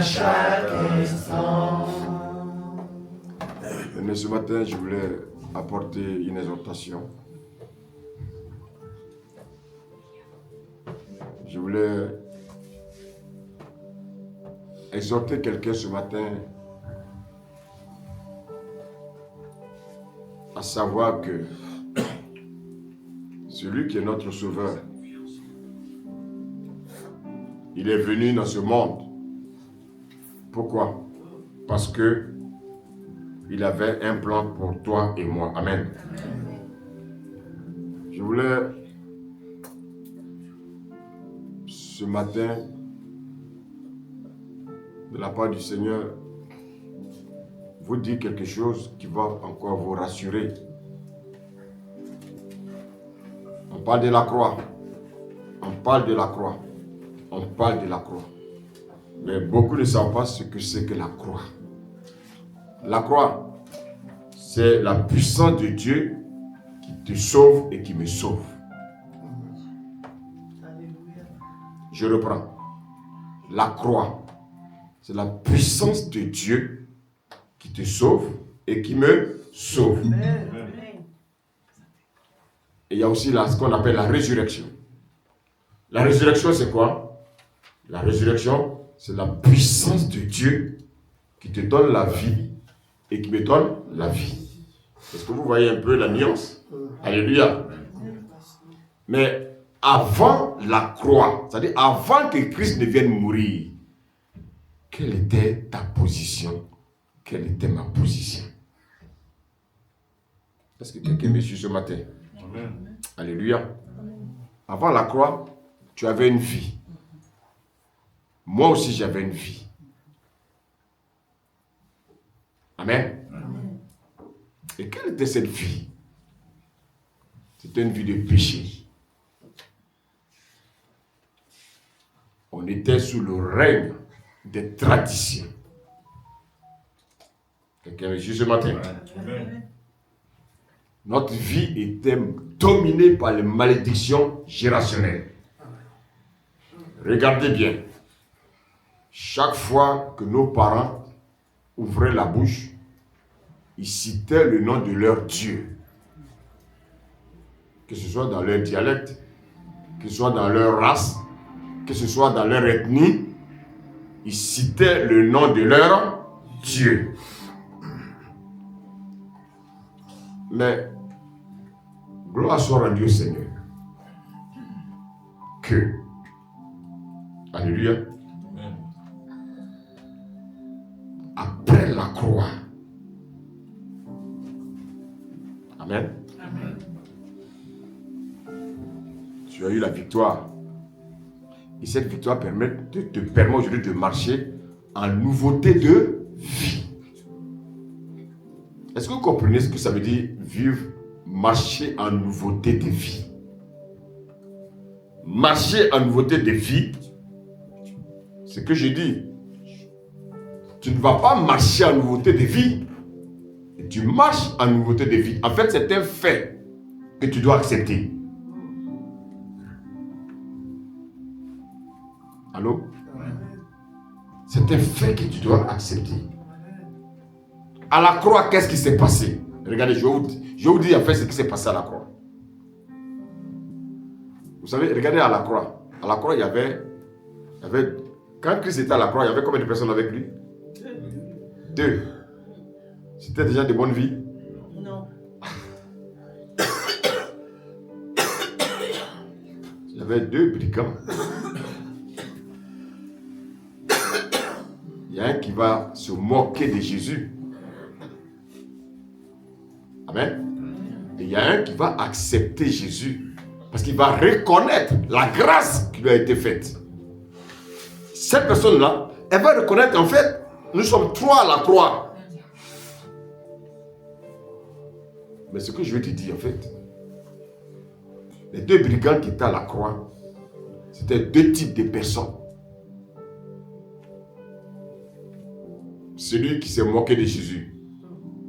chaque instant. Mais ce matin, je voulais apporter une exhortation. Je voulais exhorter quelqu'un ce matin à savoir que celui qui est notre sauveur, il est venu dans ce monde. Pourquoi? Parce que il avait un plan pour toi et moi. Amen. Je voulais ce matin, de la part du Seigneur, vous dire quelque chose qui va encore vous rassurer. On parle de la croix. On parle de la croix. On parle de la croix. Mais beaucoup ne savent pas ce que c'est que la croix. La croix, c'est la puissance de Dieu qui te sauve et qui me sauve. Je reprends. La croix, c'est la puissance de Dieu qui te sauve et qui me sauve. Et il y a aussi ce qu'on appelle la résurrection. La résurrection, c'est quoi? La résurrection, c'est la puissance de Dieu qui te donne la vie et qui me donne la vie. Est-ce que vous voyez un peu la nuance? Alléluia. Mais avant la croix, c'est-à-dire avant que Christ ne vienne mourir, quelle était ta position? Quelle était ma position? Est-ce que quelqu'un me suit ce matin? Amen. Alléluia. Avant la croix, tu avais une vie. Moi aussi, j'avais une vie. Amen. Amen. Et quelle était cette vie? C'était une vie de péché. On était sous le règne des traditions. Quelqu'un me suit ce matin? Amen. Notre vie était dominée par les malédictions générationnelles. Regardez bien. Chaque fois que nos parents ouvraient la bouche, ils citaient le nom de leur Dieu. Que ce soit dans leur dialecte, que ce soit dans leur race, que ce soit dans leur ethnie, ils citaient le nom de leur Dieu. Mais, gloire soit rendue au Seigneur. Que, alléluia, après la croix, amen, amen, tu as eu la victoire. Et cette victoire te permet aujourd'hui de marcher en nouveauté de vie. Est-ce que vous comprenez ce que ça veut dire vivre, marcher en nouveauté de vie? Marcher en nouveauté de vie, c'est ce que j'ai dit. Tu ne vas pas marcher en nouveauté de vie, tu marches en nouveauté de vie. En fait, c'est un fait que tu dois accepter. Allô? C'est un fait que tu dois accepter. À la croix, qu'est-ce qui s'est passé? Regardez, je vais vous dire en fait ce qui s'est passé à la croix. Vous savez, regardez à la croix. À la croix, il y avait quand Christ était à la croix, il y avait combien de personnes avec lui? 2. C'était déjà de bonne vie? Non. Il y avait 2 brigands. Il y a un qui va se moquer de Jésus. Amen. Et il y a un qui va accepter Jésus. Parce qu'il va reconnaître la grâce qui lui a été faite. Cette personne-là, elle va reconnaître en fait, nous sommes 3 à la croix. Mais ce que je veux te dire en fait, les 2 brigands qui étaient à la croix, c'était 2 types de personnes. Celui qui s'est moqué de Jésus,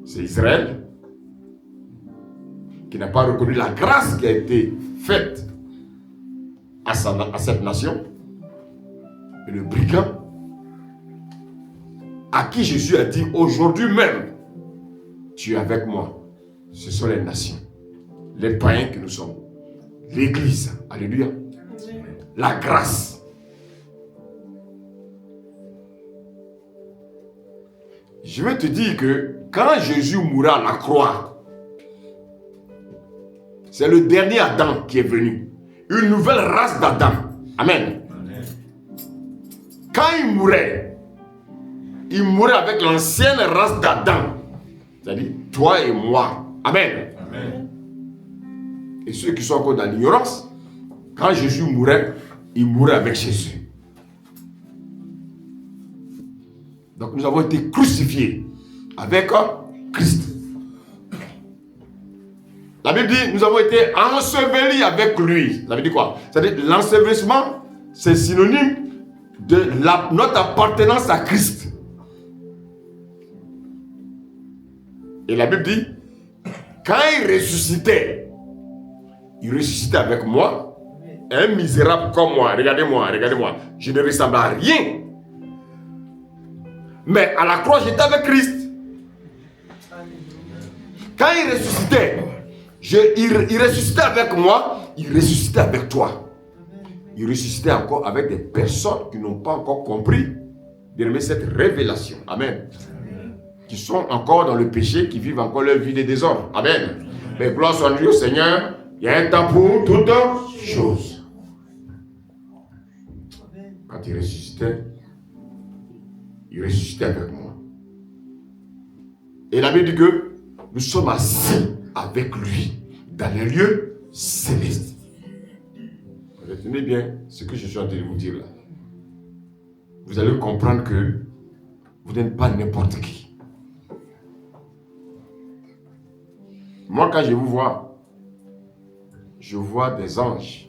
c'est Israël, qui n'a pas reconnu la grâce qui a été faite à cette nation. Et le brigand, à qui Jésus a dit, aujourd'hui même, tu es avec moi. Ce sont les nations, les païens que nous sommes. L'église, alléluia. La grâce. Je vais te dire que quand Jésus mourra à la croix, c'est le dernier Adam qui est venu. Une nouvelle race d'Adam. Amen. Quand il mourait avec l'ancienne race d'Adam. C'est-à-dire toi et moi. Amen. Amen. Et ceux qui sont encore dans l'ignorance, quand Jésus mourait, il mourait avec Jésus. Donc nous avons été crucifiés avec Christ. La Bible dit, nous avons été ensevelis avec lui. Ça veut dire quoi? C'est-à-dire l'ensevelissement, c'est synonyme de notre appartenance à Christ. Et la Bible dit, quand il ressuscitait avec moi, un misérable comme moi, regardez-moi, je ne ressemble à rien. Mais à la croix, j'étais avec Christ. Quand il ressuscitait, il ressuscitait avec moi, il ressuscitait avec toi. Il ressuscitait encore avec des personnes qui n'ont pas encore compris, bien aimé, cette révélation. Amen. Qui sont encore dans le péché, qui vivent encore leur vie de désordre. Amen. Mais gloire soit à Dieu, Seigneur, il y a un temps pour toutes choses. Quand il ressuscitait avec moi. Et la Bible dit que nous sommes assis avec lui dans les lieux célestes. Retenez bien ce que je suis en train de vous dire là. Vous allez comprendre que vous n'êtes pas n'importe qui. Moi, quand je vous vois, je vois des anges.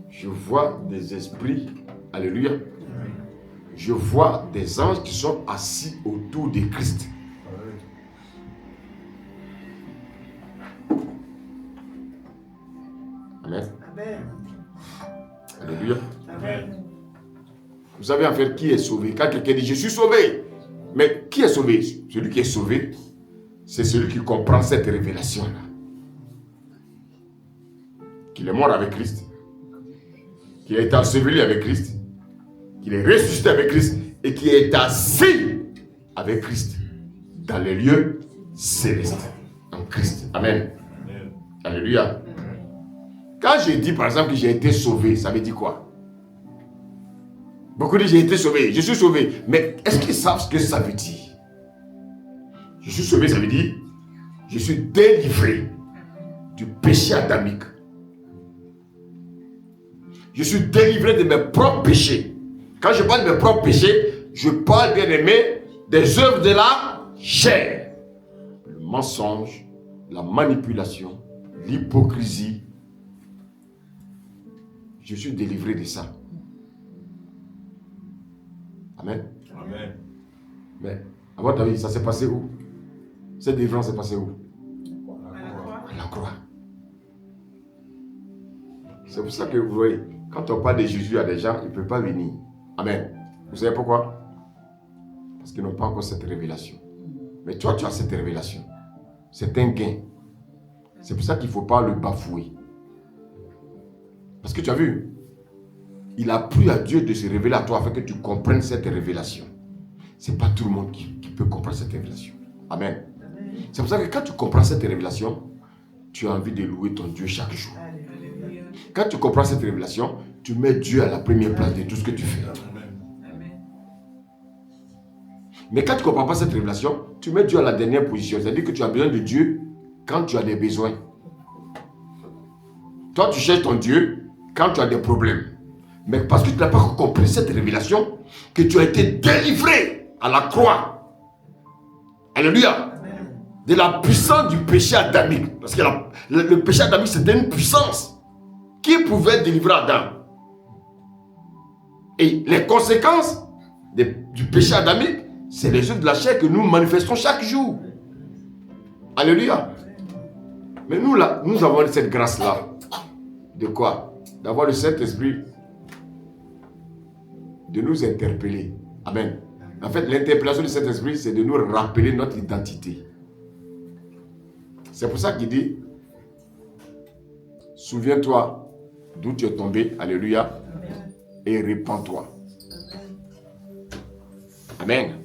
Je vois des esprits. Alléluia. Je vois des anges qui sont assis autour de Christ. Amen. Alléluia. Vous savez en fait qui est sauvé? Quand quelqu'un dit je suis sauvé, mais qui est sauvé? Celui qui est sauvé, c'est celui qui comprend cette révélation-là. Qu'il est mort avec Christ, qu'il a été enseveli avec Christ, qu'il est ressuscité avec Christ et qu'il est assis avec Christ dans les lieux célestes en Christ. Amen. Amen. Alléluia. Quand je dis par exemple que j'ai été sauvé, ça veut dire quoi? Beaucoup disent j'ai été sauvé, je suis sauvé. Mais est-ce qu'ils savent ce que ça veut dire? Je suis sauvé, ça veut dire je suis délivré du péché adamique. Je suis délivré de mes propres péchés. Quand je parle de mes propres péchés, je parle, bien aimé, des œuvres de la chair. Le mensonge, la manipulation, l'hypocrisie. Je suis délivré de ça. Amen. Amen. Mais, à votre avis, ça s'est passé où? Cette délivrance s'est passée où? À la croix. C'est pour ça que vous voyez, quand on parle de Jésus à des gens, ils ne peuvent pas venir. Amen. Vous savez pourquoi? Parce qu'ils n'ont pas encore cette révélation. Mais toi, tu as cette révélation. C'est un gain. C'est pour ça qu'il ne faut pas le bafouer. Parce que tu as vu, il a plu à Dieu de se révéler à toi afin que tu comprennes cette révélation. Ce n'est pas tout le monde qui peut comprendre cette révélation. Amen. C'est pour ça que quand tu comprends cette révélation, tu as envie de louer ton Dieu chaque jour. Quand tu comprends cette révélation, tu mets Dieu à la première place de tout ce que tu fais. Mais quand tu ne comprends pas cette révélation, tu mets Dieu à la dernière position. C'est-à-dire que tu as besoin de Dieu quand tu as des besoins. Toi, tu cherches ton Dieu quand tu as des problèmes. Mais parce que tu n'as pas compris cette révélation, que tu as été délivré à la croix. Alléluia. De la puissance du péché adamique. Parce que le péché adamique, c'était une puissance qui pouvait délivrer Adam. Et les conséquences du péché adamique, c'est les œuvres de la chair que nous manifestons chaque jour. Alléluia. Mais nous, là, nous avons cette grâce-là. De quoi? D'avoir le Saint-Esprit de nous interpeller Amen. En fait, l'interpellation du Saint-Esprit, c'est de nous rappeler notre identité. C'est pour ça qu'il dit, souviens-toi d'où tu es tombé, alléluia, et répands-toi. Amen.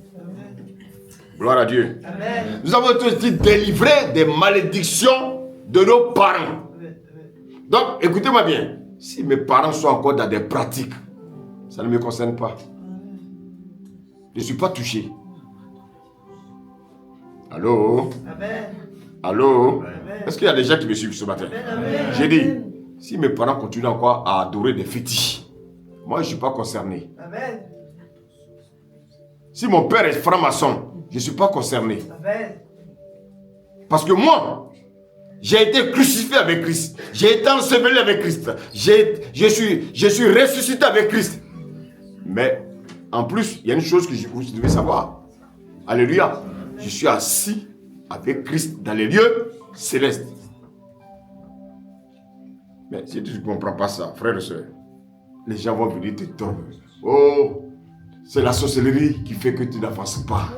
Gloire à Dieu. Amen. Nous avons tous été délivrés des malédictions de nos parents. Donc, écoutez-moi bien. Si mes parents sont encore dans des pratiques, ça ne me concerne pas. Je ne suis pas touché. Allô? Amen. Allô? Amen. Est-ce qu'il y a des gens qui me suivent ce matin? Amen. J'ai dit, si mes parents continuent encore à adorer des fétiches, moi je ne suis pas concerné. Amen. Si mon père est franc-maçon, je ne suis pas concerné. Amen. Parce que moi, j'ai été crucifié avec Christ. J'ai été enseveli avec Christ. Je suis ressuscité avec Christ. Mais en plus, il y a une chose que vous devez savoir. Alléluia. Je suis assis avec Christ dans les lieux célestes. Mais si tu ne comprends pas ça, frère et soeur, les gens vont venir te tordre. Oh, c'est la sorcellerie qui fait que tu n'avances pas.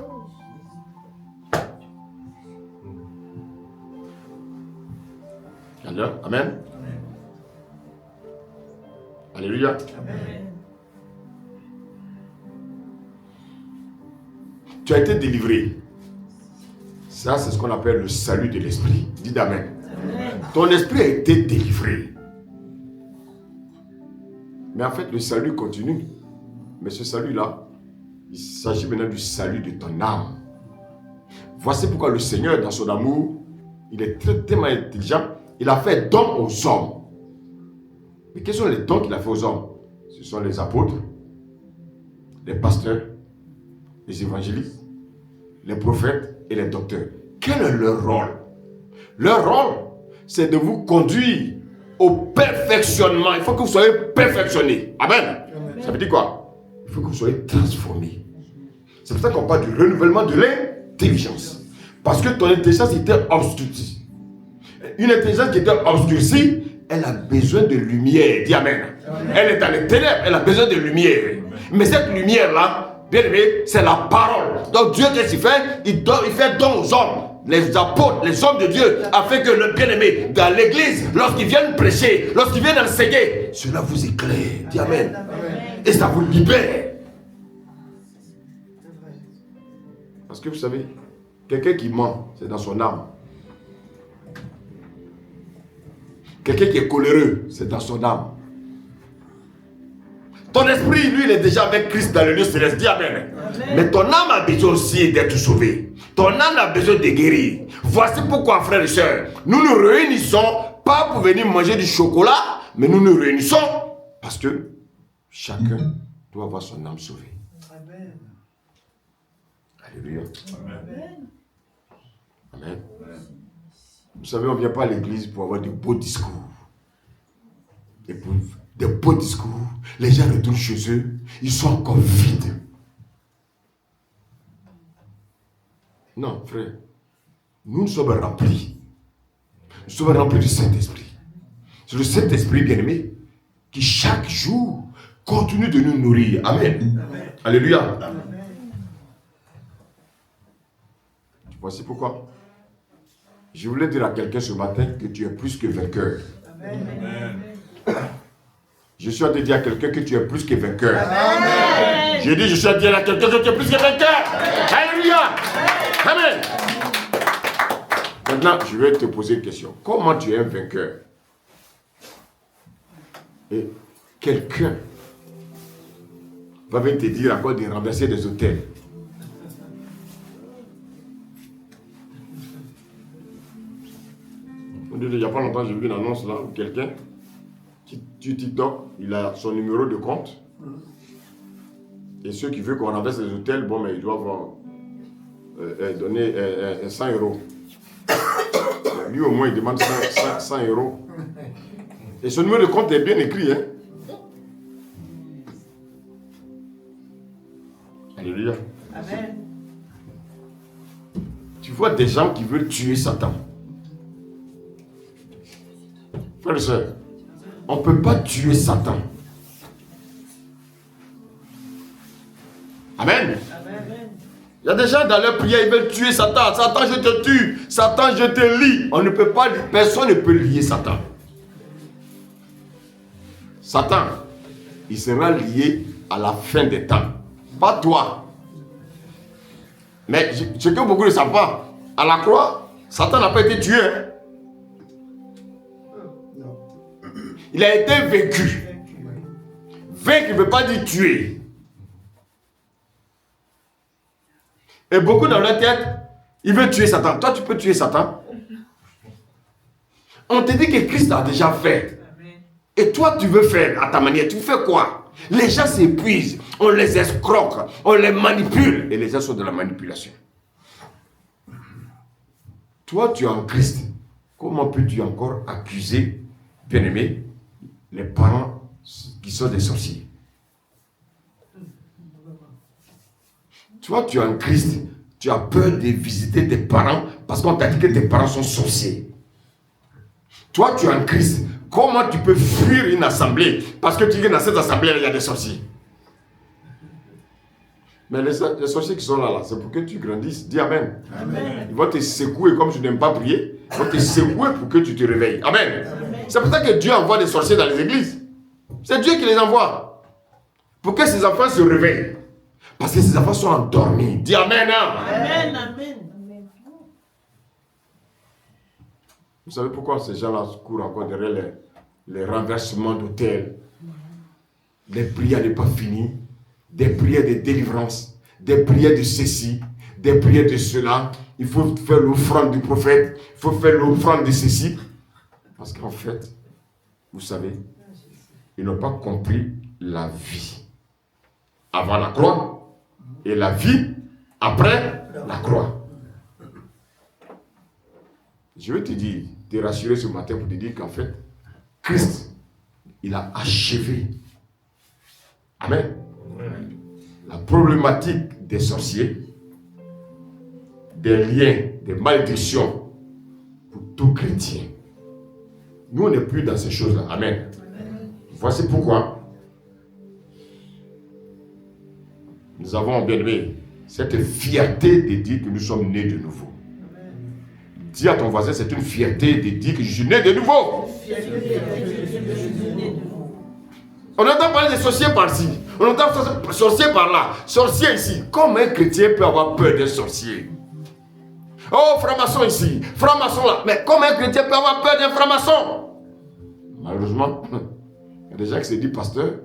Amen. Amen. Alléluia. Amen. Tu as été délivré. Ça, c'est ce qu'on appelle le salut de l'esprit. Dis Amen. Ton esprit a été délivré. Mais en fait, le salut continue. Mais ce salut-là, il s'agit maintenant du salut de ton âme. Voici pourquoi le Seigneur, dans son amour, il est tellement intelligent. Il a fait don aux hommes. Mais quels sont les dons qu'il a fait aux hommes? Ce sont les apôtres, les pasteurs, les évangélistes, les prophètes et les docteurs. Quel est leur rôle? Leur rôle, c'est de vous conduire au perfectionnement. Il faut que vous soyez perfectionnés. Amen. Ça veut dire quoi? Il faut que vous soyez transformés. C'est pour ça qu'on parle du renouvellement de l'intelligence. Parce que ton intelligence était obscurcie. Une intelligence qui était obscurcie, elle a besoin de lumière. Dis Amen. Elle est dans les ténèbres, elle a besoin de lumière. Mais cette lumière-là, bien aimé, c'est la parole. Donc Dieu, qu'est-ce qu'il fait? Il fait don aux hommes. Les apôtres, les hommes de Dieu, afin que le bien-aimé, dans l'église, lorsqu'ils viennent prêcher, lorsqu'ils viennent enseigner, cela vous éclaire. Dis Amen. Et ça vous libère. Parce que vous savez, quelqu'un qui ment, c'est dans son âme. Quelqu'un qui est coléreux, c'est dans son âme. Ton esprit, lui, il est déjà avec Christ dans le lieu céleste. Dis Amen. Mais ton âme a besoin aussi d'être sauvée. Ton âme a besoin de guérir. Voici pourquoi, frères et sœurs, nous nous réunissons, pas pour venir manger du chocolat, mais nous nous réunissons parce que chacun doit avoir son âme sauvée. Amen. Alléluia. Amen. Amen. Vous savez, on ne vient pas à l'église pour avoir de beaux discours. Des beaux discours. Les gens retournent chez eux, ils sont encore vides. Non, frère. Nous sommes remplis. Nous sommes remplis du Saint-Esprit. C'est le Saint-Esprit bien-aimé qui chaque jour continue de nous nourrir. Amen. Amen. Alléluia. Amen. Voici pourquoi. Je voulais dire à quelqu'un ce matin que tu es plus que vainqueur. Amen. Je suis en train de dire à quelqu'un que tu es plus que vainqueur. Amen. J'ai dit, je suis en train de dire à quelqu'un que tu es plus que vainqueur. Alléluia. Amen. Maintenant, je vais te poser une question. Comment tu es un vainqueur? Et quelqu'un va venir te dire encore de renverser des hôtels. Il n'y a pas longtemps, j'ai vu une annonce là où quelqu'un qui sur TikTok, il a son numéro de compte. Et ceux qui veulent qu'on renverse les hôtels, bon, mais ils doivent donner 100 euros. Lui, au moins, il demande 100 euros. Et son numéro de compte est bien écrit. Hein? Alléluia. Amen. Tu vois des gens qui veulent tuer Satan. Frères et sœurs, on ne peut pas tuer Satan. Amen. Amen. Il y a des gens dans leur prière, ils veulent tuer Satan. Satan, je te tue. Satan, je te lie. On ne peut pas, personne ne peut lier Satan. Satan, il sera lié à la fin des temps. Pas toi. Mais ce que beaucoup ne savent pas, à la croix, Satan n'a pas été tué. Hein? Il a été vaincu. Vaincre ne veut pas dire tuer. Et beaucoup dans leur tête, ils veulent tuer Satan. Toi, tu peux tuer Satan. On te dit que Christ a déjà fait. Et toi, tu veux faire à ta manière. Tu fais quoi? Les gens s'épuisent. On les escroque. On les manipule. Et les gens sont de la manipulation. Toi, tu es en Christ. Comment peux-tu encore accuser, bien-aimé, les parents qui sont des sorciers? Toi, tu es en Christ, tu as peur de visiter tes parents parce qu'on t'a dit que tes parents sont sorciers. Toi, tu es en Christ, comment tu peux fuir une assemblée parce que tu dis que dans cette assemblée, il y a des sorciers? Mais les sorciers qui sont là, c'est pour que tu grandisses. Dis Amen. Amen. Ils vont te secouer comme tu n'aimes pas prier. Ils vont te secouer pour que tu te réveilles. Amen. C'est pour ça que Dieu envoie des sorciers dans les églises. C'est Dieu qui les envoie. Pour que ces enfants se réveillent. Parce que ces enfants sont endormis. Dis Amen. Amen. Amen. Vous savez pourquoi ces gens-là courent encore derrière les renversements d'hôtels, des prières n'est pas finies, des prières de délivrance, des prières de ceci, des prières de cela. Il faut faire l'offrande du prophète, il faut faire l'offrande de ceci. Parce qu'en fait, vous savez, ils n'ont pas compris la vie avant la croix et la vie après la croix. Je veux te dire, te rassurer ce matin pour te dire qu'en fait, Christ, il a achevé. Amen. La problématique des sorciers, des liens, des malédictions pour tout chrétien. Nous, on n'est plus dans ces choses-là. Amen. Voici pourquoi nous avons, bien aimé, cette fierté de dire que nous sommes nés de nouveau. Dis à ton voisin, c'est une fierté de dire que je suis né de nouveau. On entend parler de sorciers par-ci, on entend sorciers par-là, sorciers ici. Comment un chrétien peut avoir peur d'un sorcier? Oh, franc-maçon ici, franc-maçon là. Mais comment un chrétien peut avoir peur d'un franc-maçon? Malheureusement, il y a des gens qui se disent pasteurs,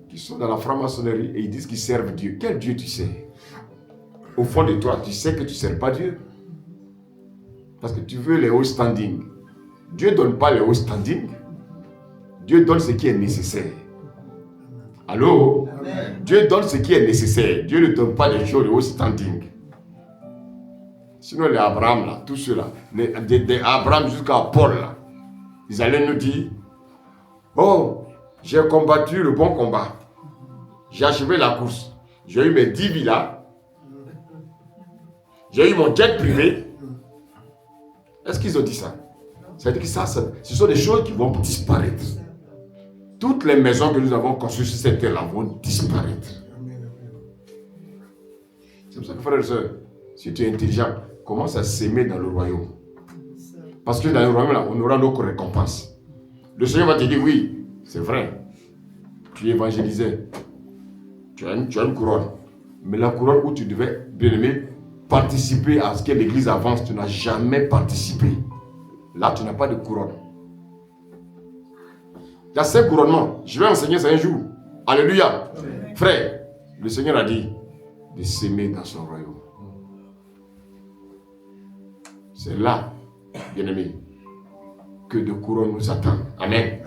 qui sont dans la franc-maçonnerie et ils disent qu'ils servent Dieu. Quel Dieu tu sais? Au fond de toi, tu sais que tu ne sers pas Dieu. Parce que tu veux les hauts standing. Dieu ne donne pas les hauts standing. Dieu donne ce qui est nécessaire. Allô? Amen. Dieu donne ce qui est nécessaire. Dieu ne donne pas les choses de haut standing. Sinon les Abraham là, tous ceux là, des Abraham jusqu'à Paul là, ils allaient nous dire, oh, j'ai combattu le bon combat. J'ai achevé la course. J'ai eu mes 10 villas. J'ai eu mon jet privé. Est-ce qu'ils ont dit ça? Ça veut dire que ça, ce sont des choses qui vont disparaître. Toutes les maisons que nous avons construites sur cette terre-là vont disparaître. C'est pour ça que, frères et sœurs, si tu es intelligent, commence à s'aimer dans le royaume. Parce que dans le royaume, là, on aura nos récompenses. Le Seigneur va te dire, oui, c'est vrai. Tu évangélisais. Tu as une couronne. Mais la couronne où tu devais, bien aimé, participer à ce que l'église avance, tu n'as jamais participé. Là, tu n'as pas de couronne. Il y a 5 couronnements. Je vais enseigner ça un jour. Alléluia. Amen. Frère, le Seigneur a dit de s'aimer dans son royaume. C'est là, bien-aimé, que de couronnes nous attendent. Amen.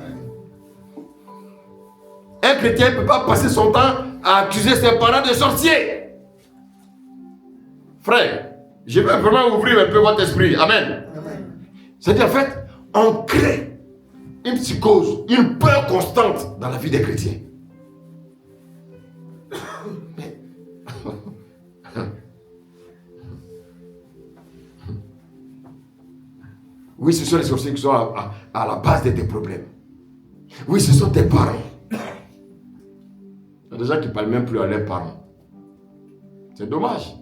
Un chrétien ne peut pas passer son temps à accuser ses parents de sorciers. Frère, je vais vraiment ouvrir un peu votre esprit. Amen. C'est-à-dire, en fait, on crée une psychose, une peur constante dans la vie des chrétiens. Oui, ce sont les sorciers qui sont à la base de tes problèmes. Oui, ce sont tes parents. Il y a des gens qui ne parlent même plus à leurs parents. C'est dommage.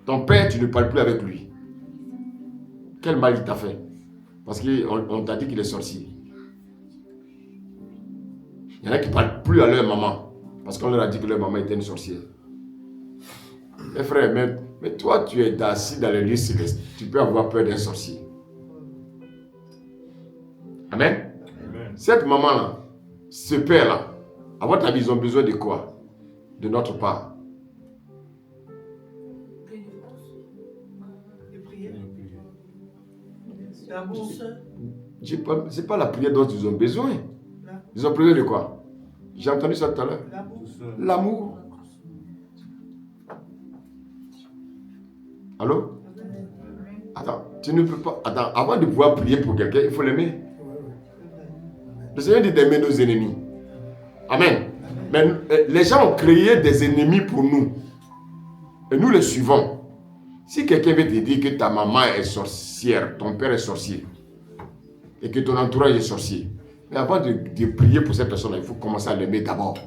Ton père, tu ne parles plus avec lui. Quel mal il t'a fait? Parce qu'on t'a dit qu'il est sorcier. Il y en a qui ne parlent plus à leur maman. Parce qu'on leur a dit que leur maman était une sorcière. Mes frères, mais toi, tu es assis dans les lieux célestes. Tu peux avoir peur d'un sorcier. Amen. Amen. Cette maman-là, ce père-là, à votre avis, ils ont besoin de quoi? De notre part. De prier. L'amour. C'est pas la prière dont ils ont besoin. Ils ont besoin de quoi? J'ai entendu ça tout à l'heure. L'amour. Allô? Attends, tu ne peux pas. Attends, avant de pouvoir prier pour quelqu'un, il faut l'aimer. Le Seigneur dit d'aimer nos ennemis. Amen. Mais les gens ont créé des ennemis pour nous. Et nous les suivons. Si quelqu'un veut te dire que ta maman est sorcière, ton père est sorcier, et que ton entourage est sorcier, mais avant de prier pour cette personne, il faut commencer à l'aimer d'abord.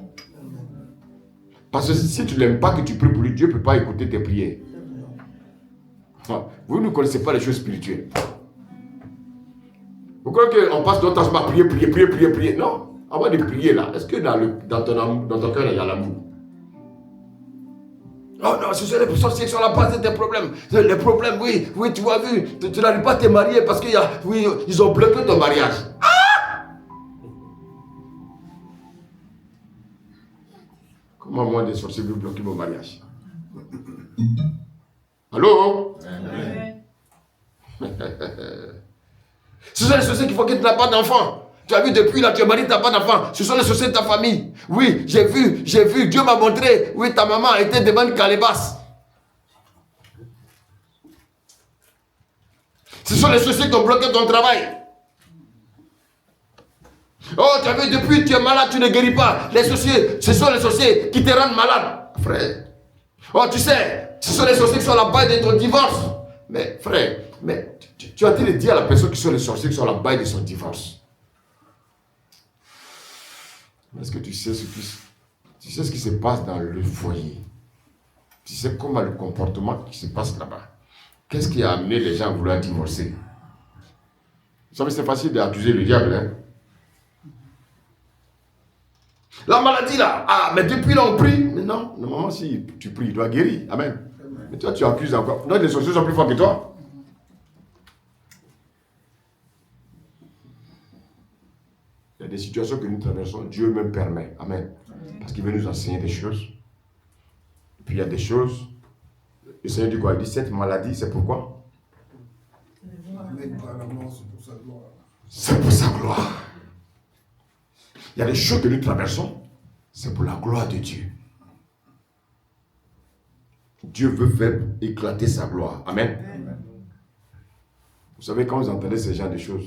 Parce que si tu ne l'aimes pas, que tu pries pour lui, Dieu ne peut pas écouter tes prières. Vous ne connaissez pas les choses spirituelles. Vous croyez qu'on passe notre temps à prier? Non. Avant de prier là, est-ce que dans ton cœur il y a l'amour? Oh non, ce sont les sorciers qui sont à la base de tes problèmes. Les problèmes, oui, tu as vu, tu n'arrives pas à te marier parce qu'ils ils ont bloqué ton mariage. Comment moi des sorciers veulent bloquer mon mariage? Allô? Amen. Ce sont les sorciers qui font que tu n'as pas d'enfant. Tu as vu depuis là, tu es marié, tu n'as pas d'enfant. Ce sont les sorciers de ta famille. Oui, j'ai vu, Dieu m'a montré. Oui, ta maman était devant une calebasse. Ce sont les sorciers qui ont bloqué ton travail. Oh, tu as vu, depuis tu es malade, tu ne guéris pas. Les sorciers, ce sont les sorciers qui te rendent malade, frère. Oh, tu sais, ce sont les sorciers qui sont à la base de ton divorce. Mais frère, tu as dit à la personne qui sont les sorciers qui sont à la base de son divorce. Est-ce que tu sais ce qui se passe dans le foyer? Tu sais comment le comportement qui se passe là-bas? Qu'est-ce qui a amené les gens à vouloir divorcer? Vous savez, c'est facile d'accuser le diable, hein? La maladie là, mais depuis là on prie. Mais non, normalement si tu pries, tu dois guérir. Amen. Mais toi tu accuses encore. Non, les sorciers sont plus forts que toi. Il y a des situations que nous traversons, Dieu même permet. Amen. Parce qu'il veut nous enseigner des choses. Et puis il y a des choses. Le Seigneur dit quoi? Il dit cette maladie, c'est pourquoi? C'est pour sa gloire. Il y a des choses que nous traversons, c'est pour la gloire de Dieu. Dieu veut faire éclater sa gloire. Amen. Vous savez, quand vous entendez ce genre de choses,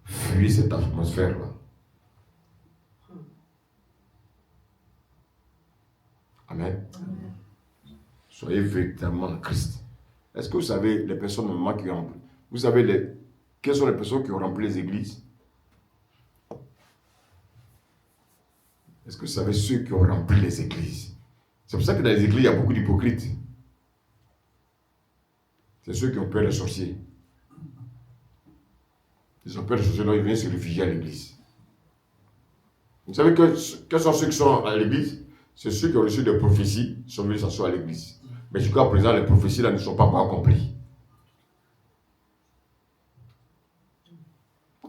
fuyez cette atmosphère-là. Amen. Soyez véritablement en Christ. Est-ce que vous savez les personnes normalement qui ont... Vous savez quelles sont les personnes qui ont rempli les églises? Est-ce que vous savez ceux qui ont rempli les églises? C'est pour ça que dans les églises, il y a beaucoup d'hypocrites. C'est ceux qui ont peur des sorciers. Ils ont peur des sorciers, donc ils viennent se réfugier à l'église. Vous savez quels sont ceux qui sont à l'église? C'est ceux qui ont reçu des prophéties, qui sont venus s'asseoir à l'église. Mais jusqu'à présent, les prophéties là ne sont pas encore accomplies.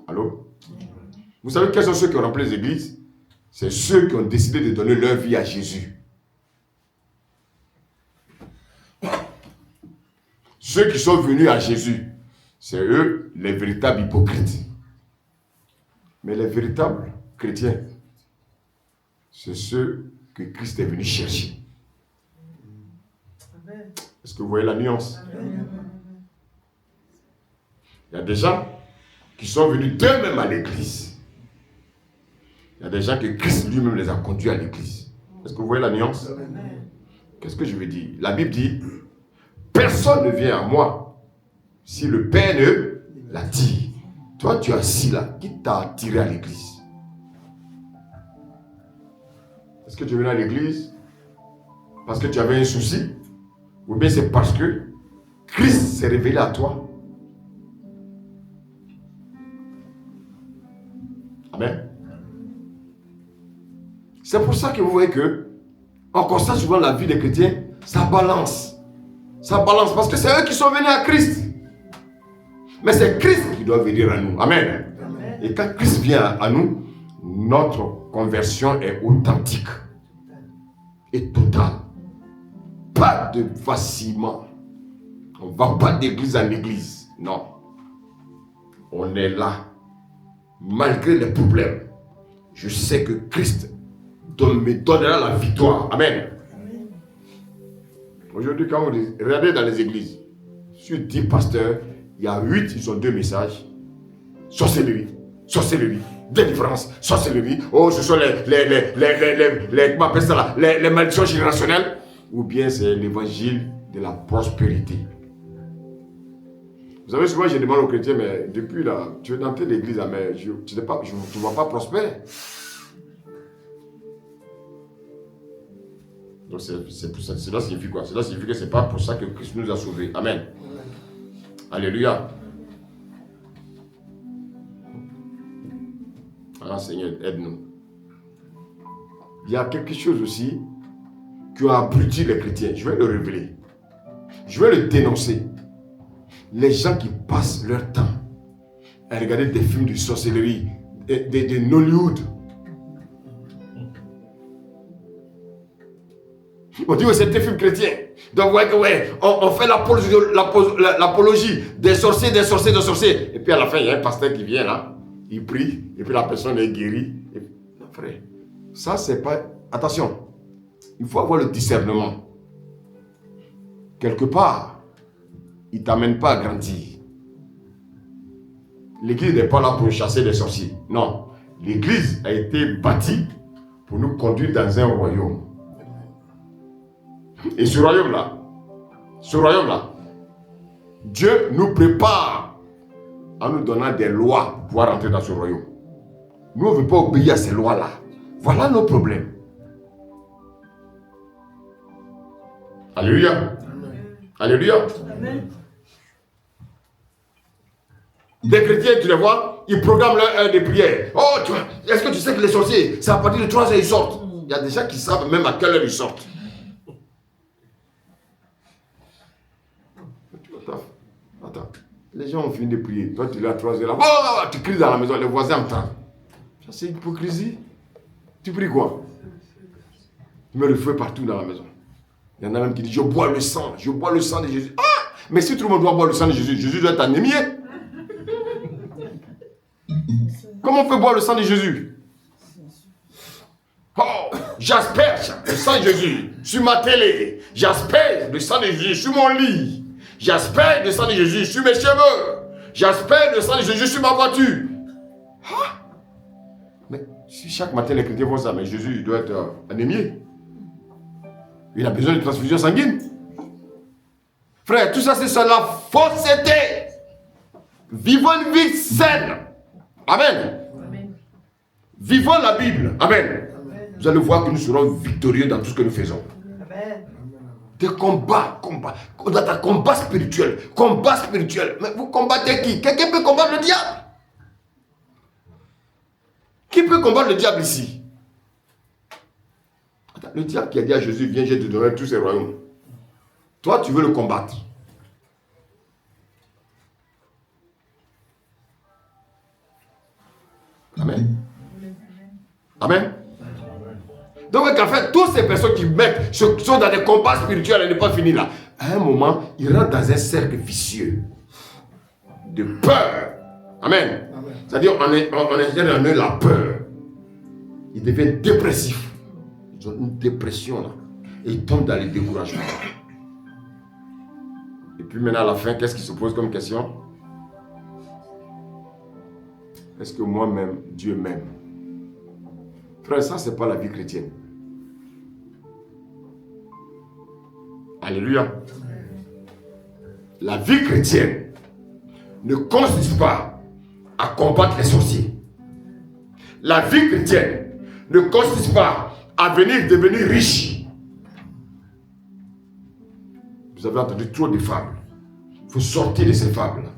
Allô? Vous savez quels sont ceux qui ont rempli les églises? C'est ceux qui ont décidé de donner leur vie à Jésus. Ceux qui sont venus à Jésus, c'est eux les véritables hypocrites. Mais les véritables chrétiens, c'est ceux que Christ est venu chercher. Est-ce que vous voyez la nuance? Il y a des gens qui sont venus d'eux-mêmes à l'église. Il y a des gens que Christ lui-même les a conduits à l'église. Est-ce que vous voyez la nuance? Qu'est-ce que je veux dire? La Bible dit, personne ne vient à moi si le Père ne l'attire. Toi, tu es assis là. Qui t'a attiré à l'église? Est-ce que tu es venu à l'église parce que tu avais un souci? Ou bien c'est parce que Christ s'est révélé à toi. Amen. C'est pour ça que vous voyez que on constate souvent la vie des chrétiens, ça balance. Ça balance parce que c'est eux qui sont venus à Christ. Mais c'est Christ qui doit venir à nous. Amen. Amen. Et quand Christ vient à nous, notre conversion est authentique et totale. Pas de vacillement. On ne va pas d'église en église. Non. On est là. Malgré les problèmes, je sais que Christ me donnera la victoire. Amen. Amen. Aujourd'hui, quand vous regardez dans les églises, sur 10 pasteurs, il y a 8, ils ont 2 messages. Sorcellerie, sorcellerie, délivrance, sorcellerie. Oh, ce sont comment on appelle ça là, les malédictions générationnelles. Ou bien c'est l'évangile de la prospérité. Vous savez, souvent je demande aux chrétiens, mais depuis là, tu es dans telle église, mais tu ne vas pas prospérer. Donc c'est pour ça. Cela signifie quoi? Cela signifie que ce n'est pas pour ça que Christ nous a sauvés. Amen. Alléluia. Alors Seigneur, aide-nous. Il y a quelque chose aussi qui a abruti les chrétiens. Je vais le révéler. Je vais le dénoncer. Les gens qui passent leur temps à regarder des films de sorcellerie, de Nollywood. On dit que c'est des films chrétiens. Donc on fait l'apologie des sorciers. Et puis à la fin, il y a un pasteur qui vient là, il prie, et puis la personne est guérie. Non, frère, ça c'est pas... Attention, il faut avoir le discernement. Quelque part, il ne t'amène pas à grandir. L'église n'est pas là pour chasser les sorciers. Non, l'église a été bâtie pour nous conduire dans un royaume. Et ce royaume-là, Dieu nous prépare en nous donnant des lois pour pouvoir rentrer dans ce royaume. Nous, on ne veut pas obéir à ces lois-là. Voilà nos problèmes. Alléluia. Amen. Alléluia. Amen. Des chrétiens, tu les vois, ils programment leur heure de prière. Oh, est-ce que tu sais que les sorciers, c'est à partir de 3 heures ils sortent. Il y a des gens qui savent même à quelle heure ils sortent. Attends. Les gens ont fini de prier. Toi, tu es là à 3 heures. Là. Oh, tu cries dans la maison, les voisins entendent. Ça, c'est hypocrisie. Tu pries quoi? Tu mets le feu partout dans la maison. Il y en a même qui disent, je bois le sang de Jésus. Ah! Mais si tout le monde doit boire le sang de Jésus, Jésus doit être anémié. Comment on peut boire le sang de Jésus? Oh, j'asperge le sang de Jésus sur ma télé. J'asperge le sang de Jésus sur mon lit. J'asperge le sang de Jésus sur mes cheveux. J'asperge le sang de Jésus sur ma voiture. Ah! Mais si chaque matin les chrétiens font ça, mais Jésus il doit être anémié. Il a besoin de transfusion sanguine. Frère, tout ça c'est sur la fausseté. Vivons une vie saine. Amen. Amen. Vivons la Bible. Amen. Amen. Vous allez voir que nous serons victorieux dans tout ce que nous faisons. Amen. Des combats. On a un combat spirituel. Mais vous combattez qui? Quelqu'un peut combattre le diable? Qui peut combattre le diable ici? Attends, le diable qui a dit à Jésus, viens, je te donnerai tous ces royaumes. Toi, tu veux le combattre. Amen. Amen. Donc, en fait, toutes ces personnes qui sont dans des combats spirituels et ne pas fini là, à un moment, ils rentrent dans un cercle vicieux de peur. Amen. C'est-à-dire, on ingère en eux la peur. Ils deviennent dépressifs. Ils ont une dépression là. Et ils tombent dans le découragement. Et puis maintenant, à la fin, qu'est-ce qui se pose comme question? Est-ce que moi-même, Dieu m'aime? Frère, ça, c'est pas la vie chrétienne. Alléluia. La vie chrétienne ne consiste pas à combattre les sorciers. La vie chrétienne ne consiste pas à devenir riche. vous avez entendu trop de fables. Il faut sortir de ces fables.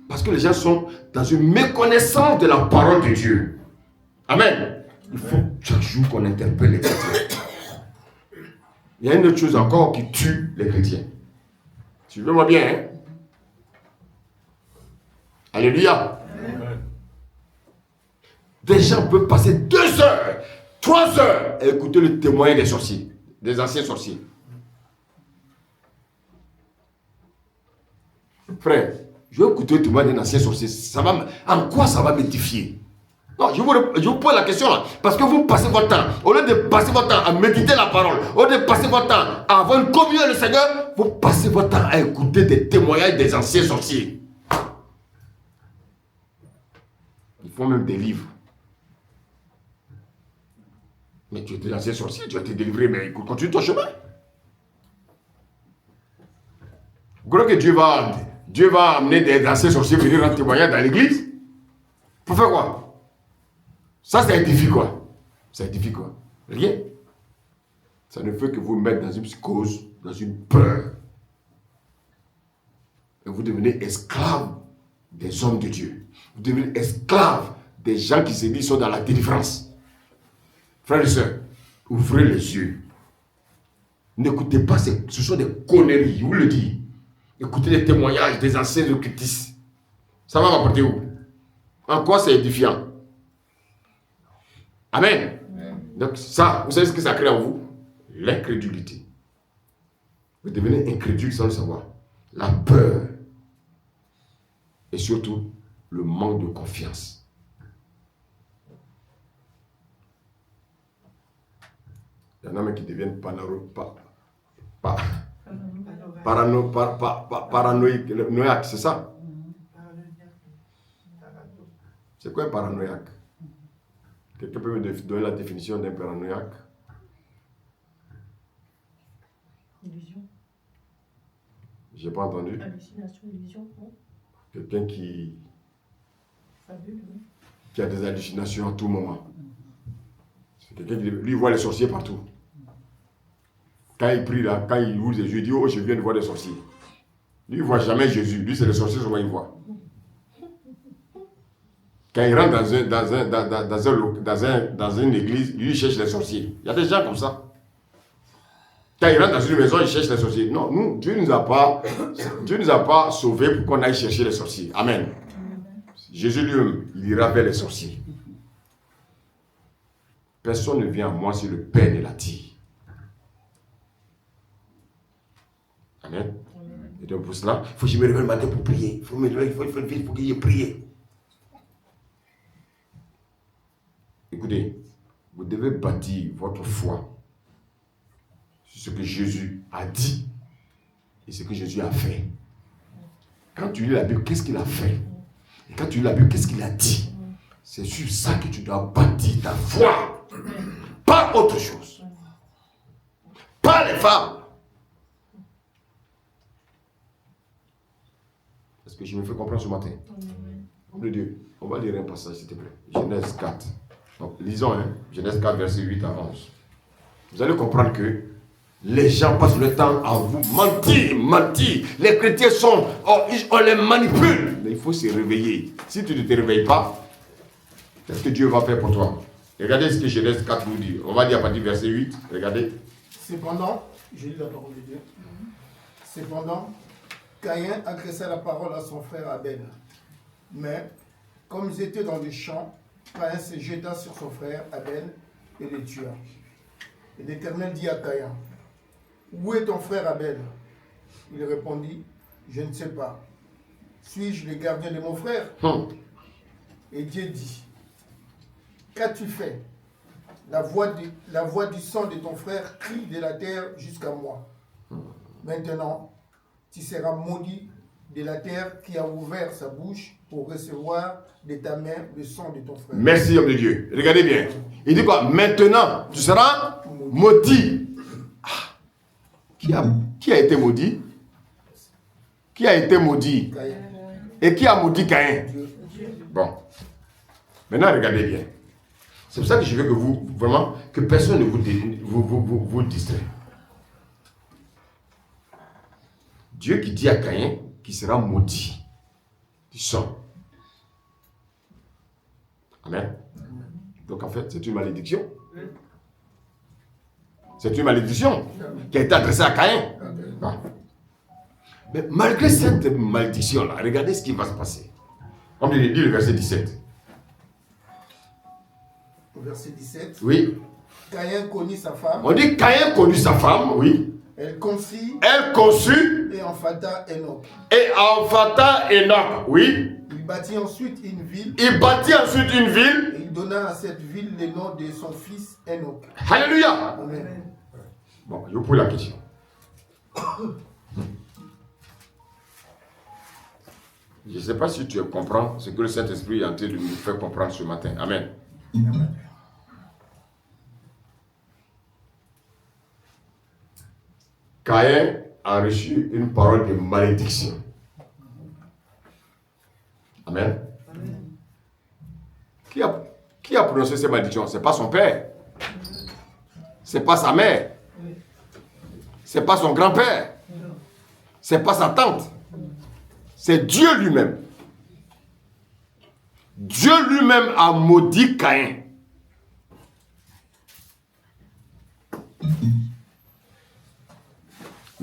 Parce que les gens sont dans une méconnaissance de la parole de Dieu. Amen. Il faut chaque jour qu'on interpelle les chrétiens. Il y a une autre chose encore qui tue les chrétiens. Suivez-moi bien. Hein? Alléluia. Amen. Des gens peuvent passer 2 heures, 3 heures à écouter le témoin des sorciers, des anciens sorciers. Frère, je vais écouter le témoin d'un ancien sorcier. En quoi ça va m'édifier? Non, je vous pose la question là. Parce que vous passez votre temps, au lieu de passer votre temps à méditer la parole, au lieu de passer votre temps à avoir une communion avec le Seigneur, vous passez votre temps à écouter des témoignages des anciens sorciers. Ils font même des livres. Mais tu es ancien sorcier, tu as été délivré, mais écoute, continue ton chemin. Vous croyez que Dieu va amener des anciens sorciers venir en témoignage dans l'église? Pour faire quoi? Ça édifie quoi? Ça édifie quoi? Rien. Ça ne fait que vous mettre dans une psychose, dans une peur. Et vous devenez esclave des hommes de Dieu. Vous devenez esclave des gens qui se disent sont dans la délivrance. Frères et sœurs, ouvrez les yeux. N'écoutez pas, ce sont des conneries, je vous le dis. Écoutez les témoignages des anciens occultistes. Ça va m'apporter où? En quoi c'est édifiant? Amen. Donc ça, vous savez ce que ça crée en vous? L'incrédulité. Vous devenez incrédule sans le savoir. La peur. Et surtout, le manque de confiance. Il y en a même qui deviennent paranoïaques, c'est ça? C'est quoi un paranoïaque? Quelqu'un peut me donner la définition d'un paranoïaque? Illusion. J'ai pas entendu. Hallucination, illusion. Non. Quelqu'un qui Fabule, oui. a des hallucinations à tout moment. C'est quelqu'un qui, lui, voit les sorciers partout. Quand il prie là, quand il ouvre les yeux, il dit, oh, je viens de voir des sorciers. Lui, il ne voit jamais Jésus. Lui, c'est les sorciers souvent il voit. Quand il rentre dans une église, lui, il cherche les sorciers. Il y a des gens comme ça. Quand il rentre dans une maison, il cherche les sorciers. Non, nous, Dieu ne nous a pas sauvés pour qu'on aille chercher les sorciers. Amen. Jésus lui-même, il ira vers les sorciers. Personne ne vient à moi si le Père ne l'attire. Amen. Et donc pour cela, il faut que je me réveille le matin pour prier. Il faut que je prie. Écoutez, vous devez bâtir votre foi sur ce que Jésus a dit et ce que Jésus a fait. Quand tu lis la Bible, qu'est-ce qu'il a fait? Et quand tu lis la Bible, qu'est-ce qu'il a dit? C'est sur ça que tu dois bâtir ta foi. Pas autre chose. Pas les femmes. Est-ce que je me fais comprendre ce matin? Homme de Dieu, on va lire un passage s'il te plaît. Genèse 4. Donc, lisons, Genèse 4, verset 8 à 11. Vous allez comprendre que les gens passent le temps à vous mentir. Les chrétiens on les manipule. Mais il faut se réveiller. Si tu ne te réveilles pas, qu'est-ce que Dieu va faire pour toi? Regardez ce que Genèse 4 nous dit. On va dire à partir du verset 8. Regardez. Cependant, je lis la parole de Dieu. Cependant, Caïn adressa la parole à son frère Abel. Mais, comme ils étaient dans les champs, Caïn se jeta sur son frère Abel et le tua. Et l'Éternel dit à Caïn, où est ton frère Abel? Il répondit, je ne sais pas. Suis-je le gardien de mon frère? Et Dieu dit, qu'as-tu fait? La voix du sang de ton frère crie de la terre jusqu'à moi. Maintenant, tu seras maudit de la terre qui a ouvert sa bouche pour recevoir de ta main le sang de ton frère. Merci, homme de Dieu. Regardez bien. Il dit quoi? Maintenant, tu seras maudit. Qui a été maudit? Qui a été maudit? Caïn. Et qui a maudit Caïn? Dieu. Bon. Maintenant, regardez bien. C'est pour ça que je veux que que personne ne vous distrait. Dieu qui dit à Caïn qu'il sera maudit du sang. Amen. Donc en fait, c'est une malédiction. C'est une malédiction qui a été adressée à Caïn. Ah. Mais malgré cette malédiction-là, regardez ce qui va se passer. Comme il dit le verset 17. Au verset 17. Oui. Caïn connut sa femme. On dit Caïn connut sa femme, oui. Elle conçut Et enfanta Enoch. Enoch, oui. Il bâtit ensuite une ville. Et il donna à cette ville le nom de son fils Enoch. Alléluia. Amen. Bon, je vous pose la question. Je ne sais pas si tu comprends ce que le Saint-Esprit est en train de nous faire comprendre ce matin. Amen. Amen. Caïn a reçu une parole de malédiction. Amen. Amen. Qui a prononcé cette malédiction? Ce n'est pas son père. Ce n'est pas sa mère. Ce n'est pas son grand-père. Ce n'est pas sa tante. C'est Dieu lui-même. Dieu lui-même a maudit Caïn.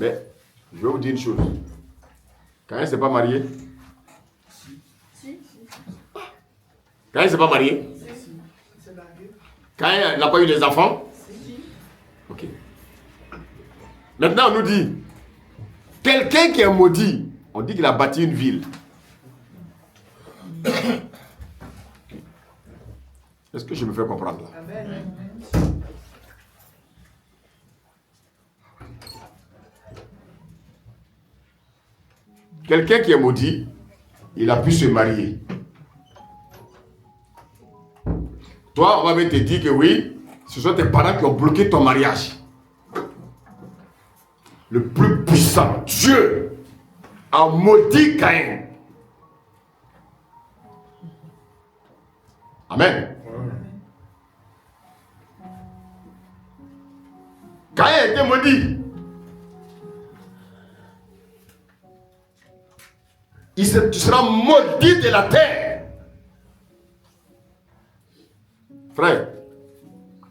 Mais, je vais vous dire une chose. Caïn ne s'est pas marié. Caïn ne s'est pas marié. Caïn n'a pas eu des enfants. Ok. Maintenant, on nous dit, quelqu'un qui est maudit, on dit qu'il a bâti une ville. Est-ce que je me fais comprendre là? Amen. Quelqu'un qui est maudit, il a pu se marier. Toi, on va te dire que oui, ce sont tes parents qui ont bloqué ton mariage. Le plus puissant, Dieu, a maudit Caïn. Amen. Caïn a été maudit. Tu seras maudit de la terre. Frère,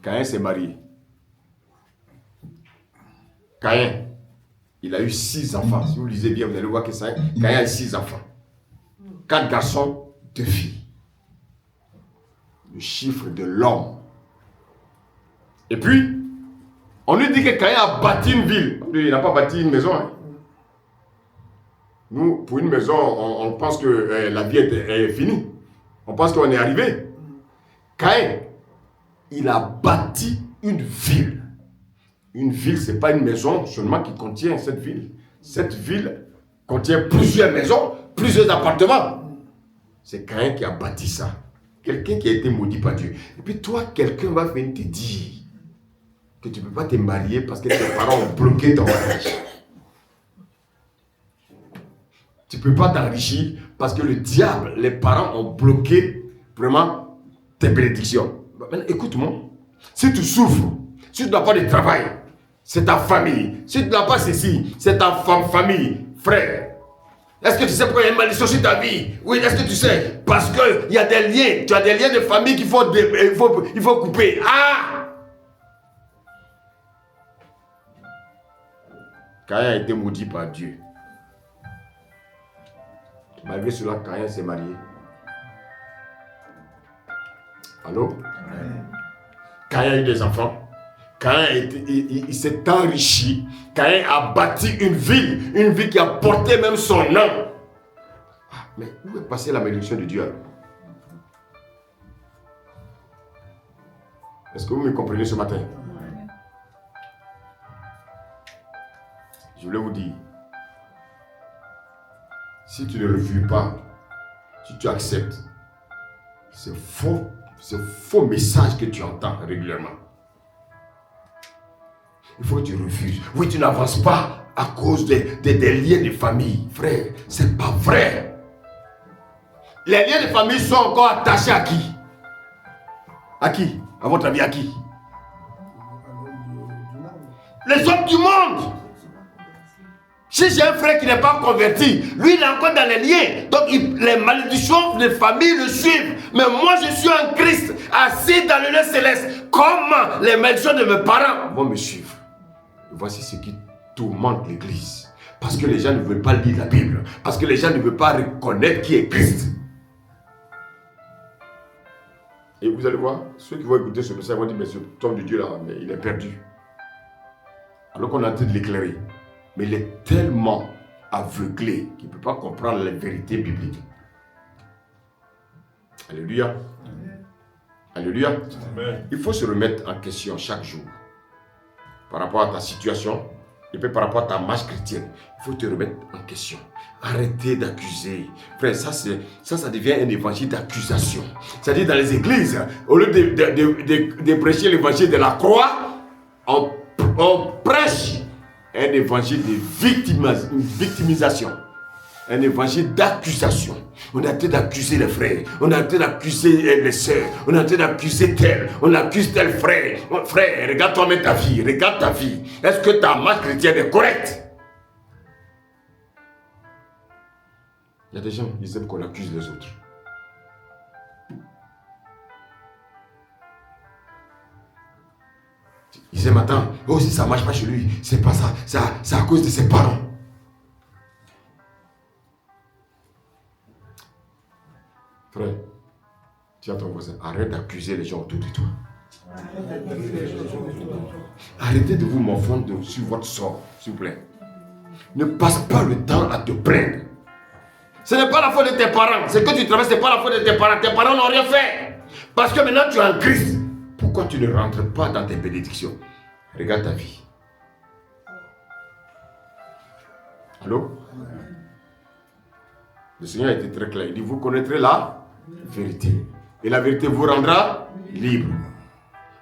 Caïn s'est marié. Caïn, il a eu 6 enfants. Si vous lisez bien, vous allez voir que Caïn a eu 6 enfants. 4 garçons, 2 filles. Le chiffre de l'homme. Et puis, on lui dit que Caïn a bâti une ville. Il n'a pas bâti une maison. Hein. Nous, pour une maison, on pense que la vie est finie. On pense qu'on est arrivé. Caïn, il a bâti une ville. Une ville, ce n'est pas une maison seulement qui contient cette ville. Cette ville contient plusieurs maisons, plusieurs appartements. C'est Caïn qui a bâti ça. Quelqu'un qui a été maudit par Dieu. Et puis toi, quelqu'un va venir te dire que tu ne peux pas te marier parce que tes parents ont bloqué ton mariage. Tu ne peux pas t'enrichir parce que le diable, les parents ont bloqué vraiment tes bénédictions. Maintenant, écoute-moi. Si tu souffres, si tu n'as pas de travail, c'est ta famille. Si tu n'as pas ceci, c'est ta famille, frère. Est-ce que tu sais pourquoi il y a une malédiction sur ta vie? Oui, est-ce que tu sais? Parce qu'il y a des liens. Tu as des liens de famille qu'il faut, il faut couper. Ah! Caïn a été maudit par Dieu. Malgré cela, Caïn s'est marié. Allô? Caïn a eu des enfants. Caïn il s'est enrichi. Caïn a bâti une ville qui a porté même son nom. Ah, mais où est passée la malédiction de Dieu alors? Est-ce que vous me comprenez ce matin? Je voulais vous dire, si tu ne refuses pas, si tu acceptes, c'est faux message que tu entends régulièrement. Il faut que tu refuses. Oui, tu n'avances pas à cause des liens de famille. Frère, c'est pas vrai. Les liens de famille sont encore attachés à qui? À qui? À votre avis, à qui? Les hommes du monde. Si j'ai un frère qui n'est pas converti, lui il est encore dans les liens. Donc les malédictions de famille le suivent. Mais moi je suis en Christ, assis dans le lieu céleste. Comment les malédictions de mes parents vont me suivre? Voici ce qui tourmente l'église. Parce que les gens ne veulent pas lire la Bible. Parce que les gens ne veulent pas reconnaître qui est Christ. Et vous allez voir, ceux qui vont écouter ce message vont dire, mais ce homme de Dieu là, mais il est perdu. Alors qu'on est en train de l'éclairer. Mais il est tellement aveuglé qu'il ne peut pas comprendre les vérités bibliques. Alléluia. Alléluia. Amen. Il faut se remettre en question chaque jour. Par rapport à ta situation, et puis par rapport à ta marche chrétienne. Il faut te remettre en question. Arrêtez d'accuser. Frère, ça devient un évangile d'accusation. C'est-à-dire dans les églises, au lieu de prêcher l'évangile de la croix, on prêche un évangile de victimisation, un évangile d'accusation. On est en train d'accuser les frères, on est en train d'accuser les sœurs, on est en train d'accuser tel, on accuse tel frère. Frère, regarde toi-même ta vie, regarde ta vie. Est-ce que ta marche chrétienne est correcte? Il y a des gens qui aiment qu'on accuse les autres. Ils aiment attendre. Oh, si ça ne marche pas chez lui, c'est pas ça. C'est à cause de ses parents. Frère, dis à ton voisin, arrête d'accuser les gens autour de toi. Arrêtez de vous morfondre sur votre sort, s'il vous plaît. Ne passe pas le temps à te plaindre. Ce n'est pas la faute de tes parents. Ce que tu traverses, ce n'est pas la faute de tes parents. Tes parents n'ont rien fait. Parce que maintenant tu es en Christ. Pourquoi tu ne rentres pas dans tes bénédictions? Regarde ta vie. Allô? Le Seigneur a été très clair. Il dit, vous connaîtrez la vérité. Et la vérité vous rendra libre.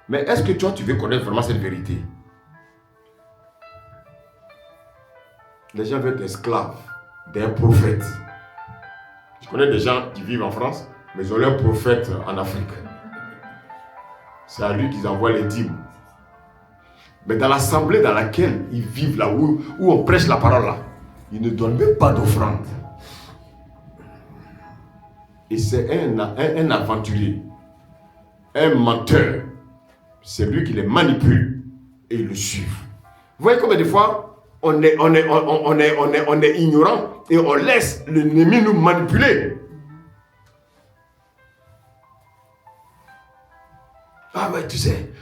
Mais est-ce que toi, tu veux connaître vraiment cette vérité? Les gens veulent être esclaves d'un prophète. Je connais des gens qui vivent en France, mais ils ont leur prophète en Afrique. C'est à lui qu'ils envoient les dîmes. Mais dans l'assemblée dans laquelle ils vivent, là où on prêche la parole, là, ils ne donnent même pas d'offrande. Et c'est un aventurier, un menteur. C'est lui qui les manipule et ils le suivent. Vous voyez combien de fois on est ignorant et on laisse l'ennemi nous manipuler. Ah ouais, tu sais.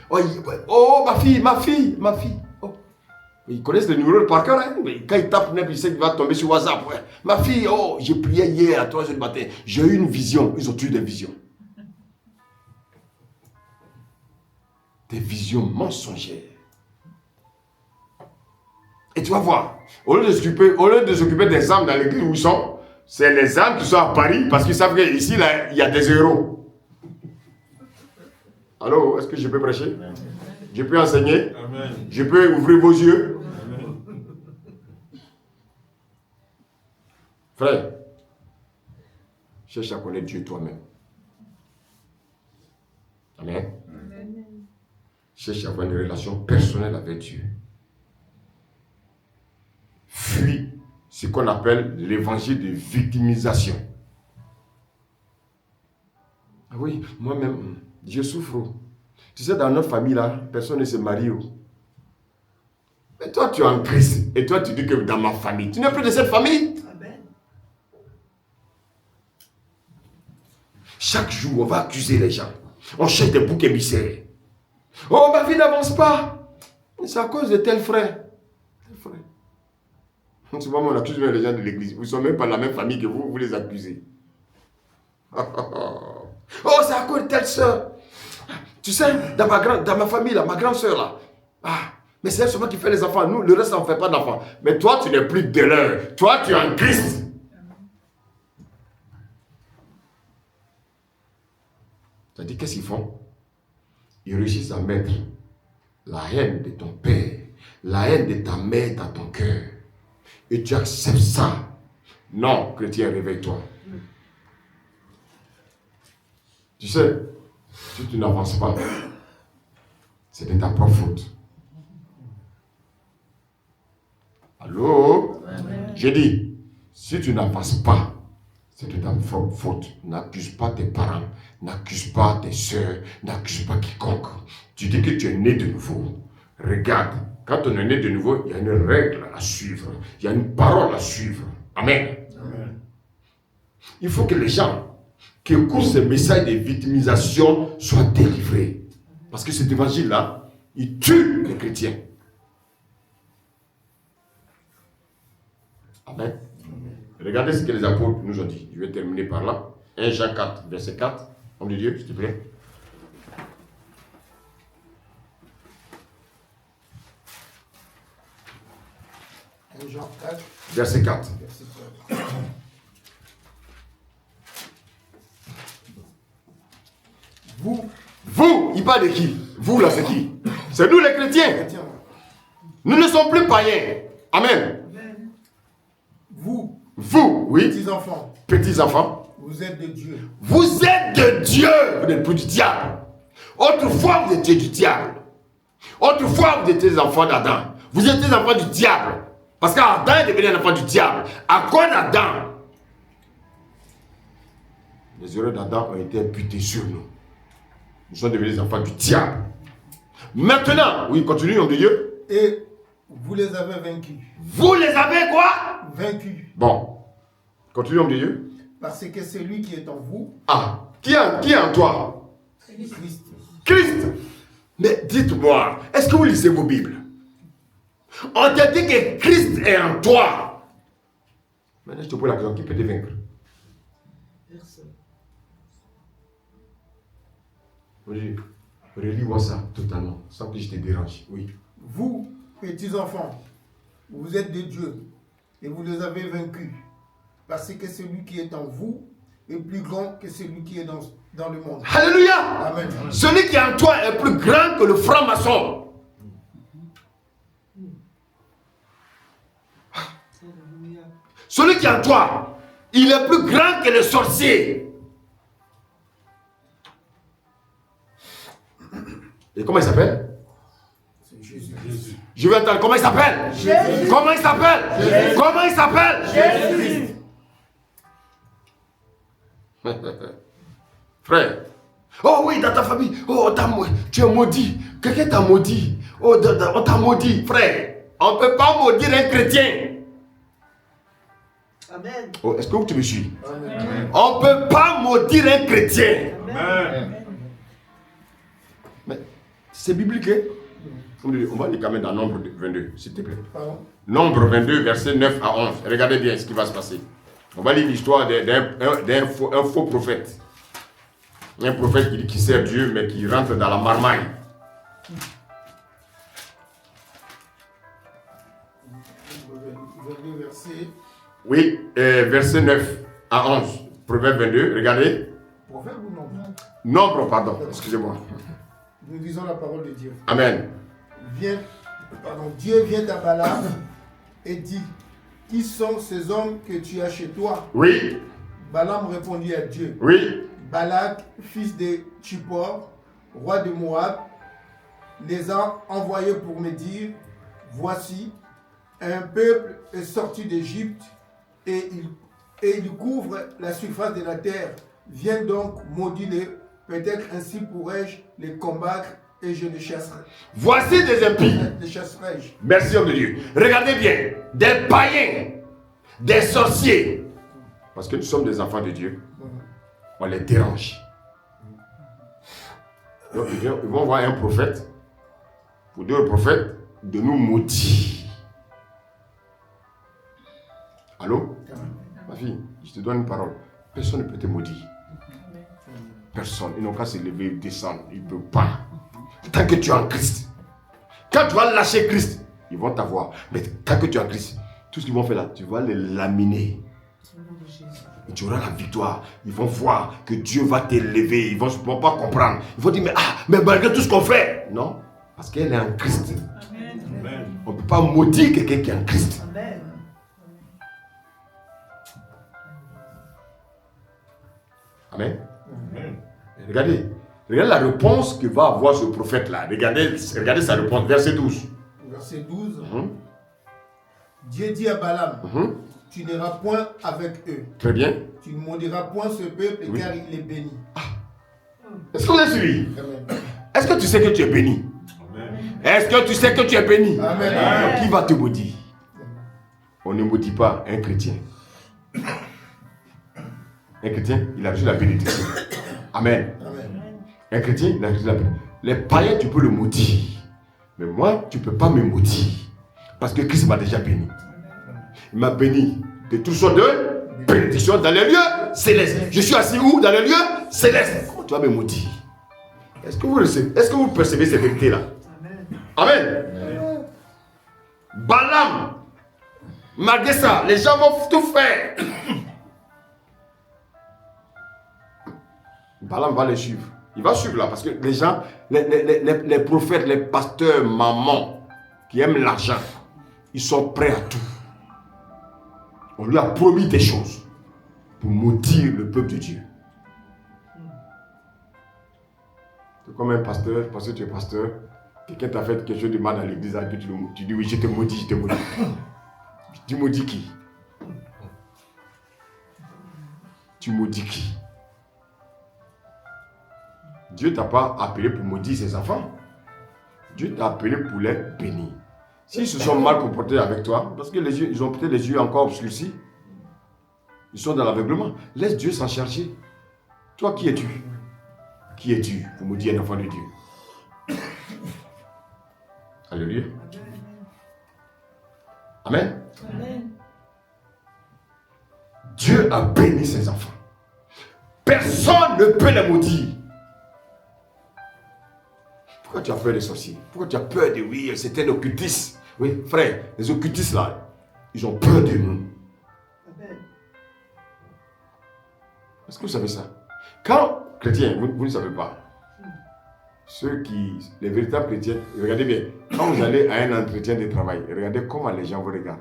Oh, ma fille. Oh. Ils connaissent le numéro par cœur. Hein? Mais quand ils tapent, ils savent qu'il va tomber sur WhatsApp. Ouais. Ma fille, oh, j'ai prié hier à 3h du matin. J'ai eu une vision. Ils ont eu des visions. Des visions mensongères. Et tu vas voir, au lieu de s'occuper des âmes dans l'église où ils sont, c'est les âmes qui sont à Paris parce qu'ils savent qu'ici, là, il y a des héros. Allô, est-ce que je peux prêcher? Je peux enseigner? Amen. Je peux ouvrir vos yeux? Amen. Frère, cherche à connaître Dieu toi-même. Amen. Amen. Cherche à avoir une relation personnelle avec Dieu. Fuis ce qu'on appelle l'évangile de victimisation. Ah oui, moi-même, je souffre. Tu sais, dans notre famille, là, personne ne se marie. Mais toi, tu es en Christ. Et toi, tu dis que dans ma famille, tu n'es plus de cette famille. Amen. Chaque jour, on va accuser les gens. On cherche des boucs émissaires. Oh, ma vie n'avance pas. C'est à cause de tel frère. Tel frère. Souvent, on accuse les gens de l'église. Vous ne sont même pas de la même famille que vous, vous les accusez. Oh, c'est à cause de telle soeur. Tu sais, dans ma famille, là, ma grande soeur, là. Ah, mais c'est elle seulement qui fait les enfants. Nous, le reste, on ne fait pas d'enfants. Mais toi, tu n'es plus de l'heure. Toi, tu es en Christ. Ça dit, qu'est-ce qu'ils font? Ils réussissent à mettre la haine de ton père, la haine de ta mère dans ton cœur. Et tu acceptes ça. Non, chrétien, réveille-toi. Tu sais, si tu n'avances pas, c'est de ta propre faute. Allô? Amen. J'ai dit, si tu n'avances pas, c'est de ta propre faute. N'accuse pas tes parents, n'accuse pas tes soeurs, n'accuse pas quiconque. Tu dis que tu es né de nouveau. Regarde, quand on est né de nouveau, il y a une règle à suivre, il y a une parole à suivre. Amen. Amen. Il faut que les gens qui écoutent ce message de victimisation soient délivrés. Parce que cet évangile-là, il tue les chrétiens. Amen. Regardez ce que les apôtres nous ont dit. Je vais terminer par là. 1 Jean 4, verset 4. Homme de Dieu, s'il te plaît. Jean 4, Verset 4. verset 4. Vous, il parle de qui? Vous là, c'est qui? C'est nous les chrétiens. Tiens, Nous ne sommes plus païens. Amen. vous, Vous, oui, petits enfants, petits enfants, vous êtes de Dieu. vous êtes de Dieu. Vous n'êtes plus du diable. Autrefois, vous étiez du diable. Autrefois, vous étiez des enfants d'Adam. Vous étiez des enfants du diable. Parce qu'Adam est devenu un enfant du diable. À cause d'Adam, les erreurs d'Adam ont été imputées sur nous. Nous sommes devenus des enfants du diable. Maintenant, oui, continue, homme de Dieu. Et vous les avez vaincus. Vous les avez quoi? Vaincus. Bon. Continue, homme de Dieu. Parce que celui qui est en vous, Ah, qui est en toi? Christ. Christ. Mais dites-moi, est-ce que vous lisez vos Bibles? On t'a dit que Christ est en toi. Maintenant, je te pose la question, qui peut te vaincre? Personne. Oui, relis-moi ça totalement, sans que je te dérange. Oui. Vous, petits enfants, vous êtes de Dieu et vous les avez vaincus. Parce que celui qui est en vous est plus grand que celui qui est dans le monde. Alléluia! Amen. Celui qui est en toi est plus grand que le franc-maçon. Celui qui est en toi, il est plus grand que le sorcier. Et comment il s'appelle? C'est Jésus. Jésus. Je vais entendre, comment il s'appelle? Jésus. Comment il s'appelle? Jésus. Comment il s'appelle? Jésus. Frère. Oh oui, dans ta famille. Oh, tu es maudit. Quelqu'un t'a maudit. Oh, on t'a maudit. Frère, on ne peut pas maudire un chrétien. Amen. Oh, est-ce que tu me suis? Amen. On ne peut pas maudire un chrétien. Amen. Mais c'est biblique. Hein? On va aller quand même dans Nombre 22, s'il te plaît. Pardon? Nombre 22, versets 9 à 11. Regardez bien ce qui va se passer. On va lire l'histoire d'un faux prophète. Un prophète qui sert Dieu, mais qui rentre dans la marmaille. Verset. Oui, verset 9 à 11. Proverbe 22, regardez. Prophète ou non? Nombre, pardon, excusez-moi. Nous disons la parole de Dieu. Amen. Dieu vient à Balaam et dit, qui sont ces hommes que tu as chez toi? Oui, Balaam répondit à Dieu, oui. Balak, fils de Tchippor, roi de Moab, les a envoyés pour me dire, voici, un peuple est sorti d'Égypte et il couvre la surface de la terre. Viens donc, maudis-les, peut-être ainsi pourrais-je les combattre et je les chasserai. Voici des impies. Les chasserai-je. Merci, homme de Dieu. Regardez bien. Des païens, des sorciers. Parce que nous sommes des enfants de Dieu. On les dérange. Donc, ils vont voir un prophète pour dire au prophète de nous maudire. Allô? Ma fille, je te donne une parole. Personne ne peut te maudire. Personne. Ils n'ont qu'à se lever, descendre. Ils ne peuvent pas. Tant que tu es en Christ. Quand tu vas lâcher Christ, ils vont t'avoir. Mais tant que tu es en Christ, tout ce qu'ils vont faire là, tu vas les laminer. Et tu auras la victoire. Ils vont voir que Dieu va t'élever. Ils ne vont pas comprendre. Ils vont dire, mais malgré tout ce qu'on fait. Non, parce qu'elle est en Christ. Amen. On ne peut pas maudire quelqu'un qui est en Christ. Amen. Amen. Amen. Regardez la réponse que va avoir ce prophète-là. Regardez sa réponse. Verset 12. Verset 12. Dieu dit à Balaam, Mhm. tu n'iras point avec eux. Très bien. Tu ne maudiras point ce peuple Oui. car il est béni. Est-ce que vous avez suivi? Amen. Est-ce que tu sais que tu es béni? Amen. Est-ce que tu sais que tu es béni? Amen. Donc, qui va te maudire? On ne maudit pas un chrétien. Un chrétien, il a reçu la bénédiction. Amen. Amen. Un chrétien, il a reçu la bénédiction. Les païens, tu peux le maudire. Mais moi, tu ne peux pas me maudire. Parce que Christ m'a déjà béni. Il m'a béni de toutes sortes de bénédictions dans les lieux célestes. Je suis assis où? Dans les lieux célestes. Comment tu vas me maudire? Est-ce que vous percevez ces vérités-là? Amen. Balaam, malgré ça, les gens vont tout faire. Balaam va les suivre. Il va suivre là parce que les gens, les prophètes, les pasteurs, mamans qui aiment l'argent, ils sont prêts à tout. On lui a promis des choses pour maudire le peuple de Dieu. C'est comme un pasteur, parce que tu es pasteur, quelqu'un t'a fait quelque chose de mal à l'église, et puis tu dis oui, je te maudis, je te maudis. Tu maudis qui? Tu maudis qui? Dieu ne t'a pas appelé pour maudire ses enfants. Dieu t'a appelé pour les bénir. S'ils se sont mal comportés avec toi, parce que les yeux, ils ont peut-être les yeux encore obscurcis, ils sont dans l'aveuglement, laisse Dieu s'en charger. Toi, qui es-tu? Qui es-tu pour maudire un enfant de Dieu? Alléluia. Amen. Amen. Dieu a béni ses enfants. Personne ne peut les maudire. Pourquoi tu as peur des sorciers? Pourquoi tu as peur de oui, c'est un occultiste? Oui, frère, les occultistes là, ils ont peur de nous. Est-ce que vous savez ça? Quand, chrétiens, vous ne savez pas, les véritables chrétiens, regardez bien, quand vous allez à un entretien de travail, regardez comment les gens vous regardent.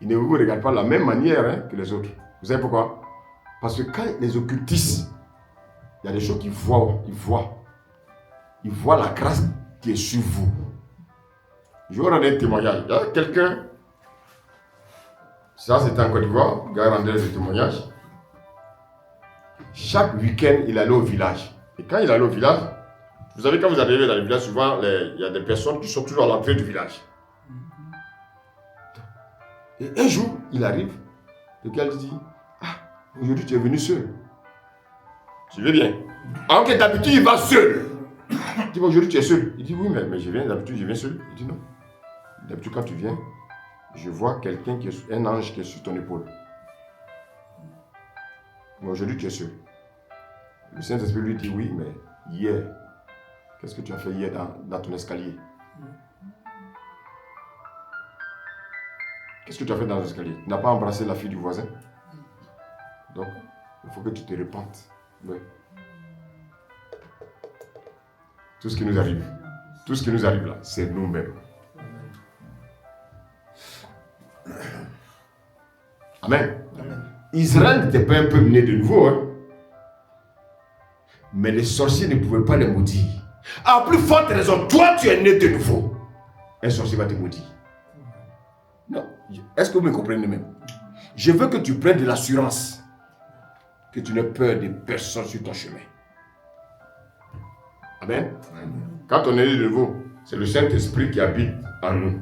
Ils ne vous regardent pas de la même manière que les autres. Vous savez pourquoi? Parce que quand les occultistes, il y a des choses qu'ils voient, ils voient la grâce qui est sur vous. Je vais rendre un témoignage. Il y a quelqu'un, ça c'était en Côte d'Ivoire, le gars rendait des témoignages. Chaque week-end, il allait au village. Et quand il allait au village, vous savez, quand vous arrivez dans le village, souvent, il y a des personnes qui sont toujours à l'entrée du village. Et un jour, il arrive, le gars lui dit, ah, aujourd'hui tu es venu seul. Tu veux bien? Alors que d'habitude, il va seul. Il dit, aujourd'hui tu es seul. Il dit, oui, mais je viens, d'habitude, je viens seul. Il dit, non. D'habitude, quand tu viens, je vois quelqu'un un ange qui est sur ton épaule. Mais aujourd'hui, tu es seul. Le Saint-Esprit lui dit, oui, mais hier, qu'est-ce que tu as fait hier dans ton escalier? Qu'est-ce que tu as fait dans l'escalier? Tu n'as pas embrassé la fille du voisin? Donc, il faut que tu te repentes. Oui. Tout ce qui nous arrive là, c'est nous-mêmes. Amen. Amen. Israël n'était pas un peuple né de nouveau, hein? Mais les sorciers ne pouvaient pas les maudire. À plus forte raison, toi tu es né de nouveau. Un sorcier va te maudire. Non. Est-ce que vous me comprenez même? Je veux que tu prennes de l'assurance. Que tu n'aies peur de personne sur ton chemin. Amen. Quand on est né de nouveau, c'est le Saint-Esprit qui habite en nous.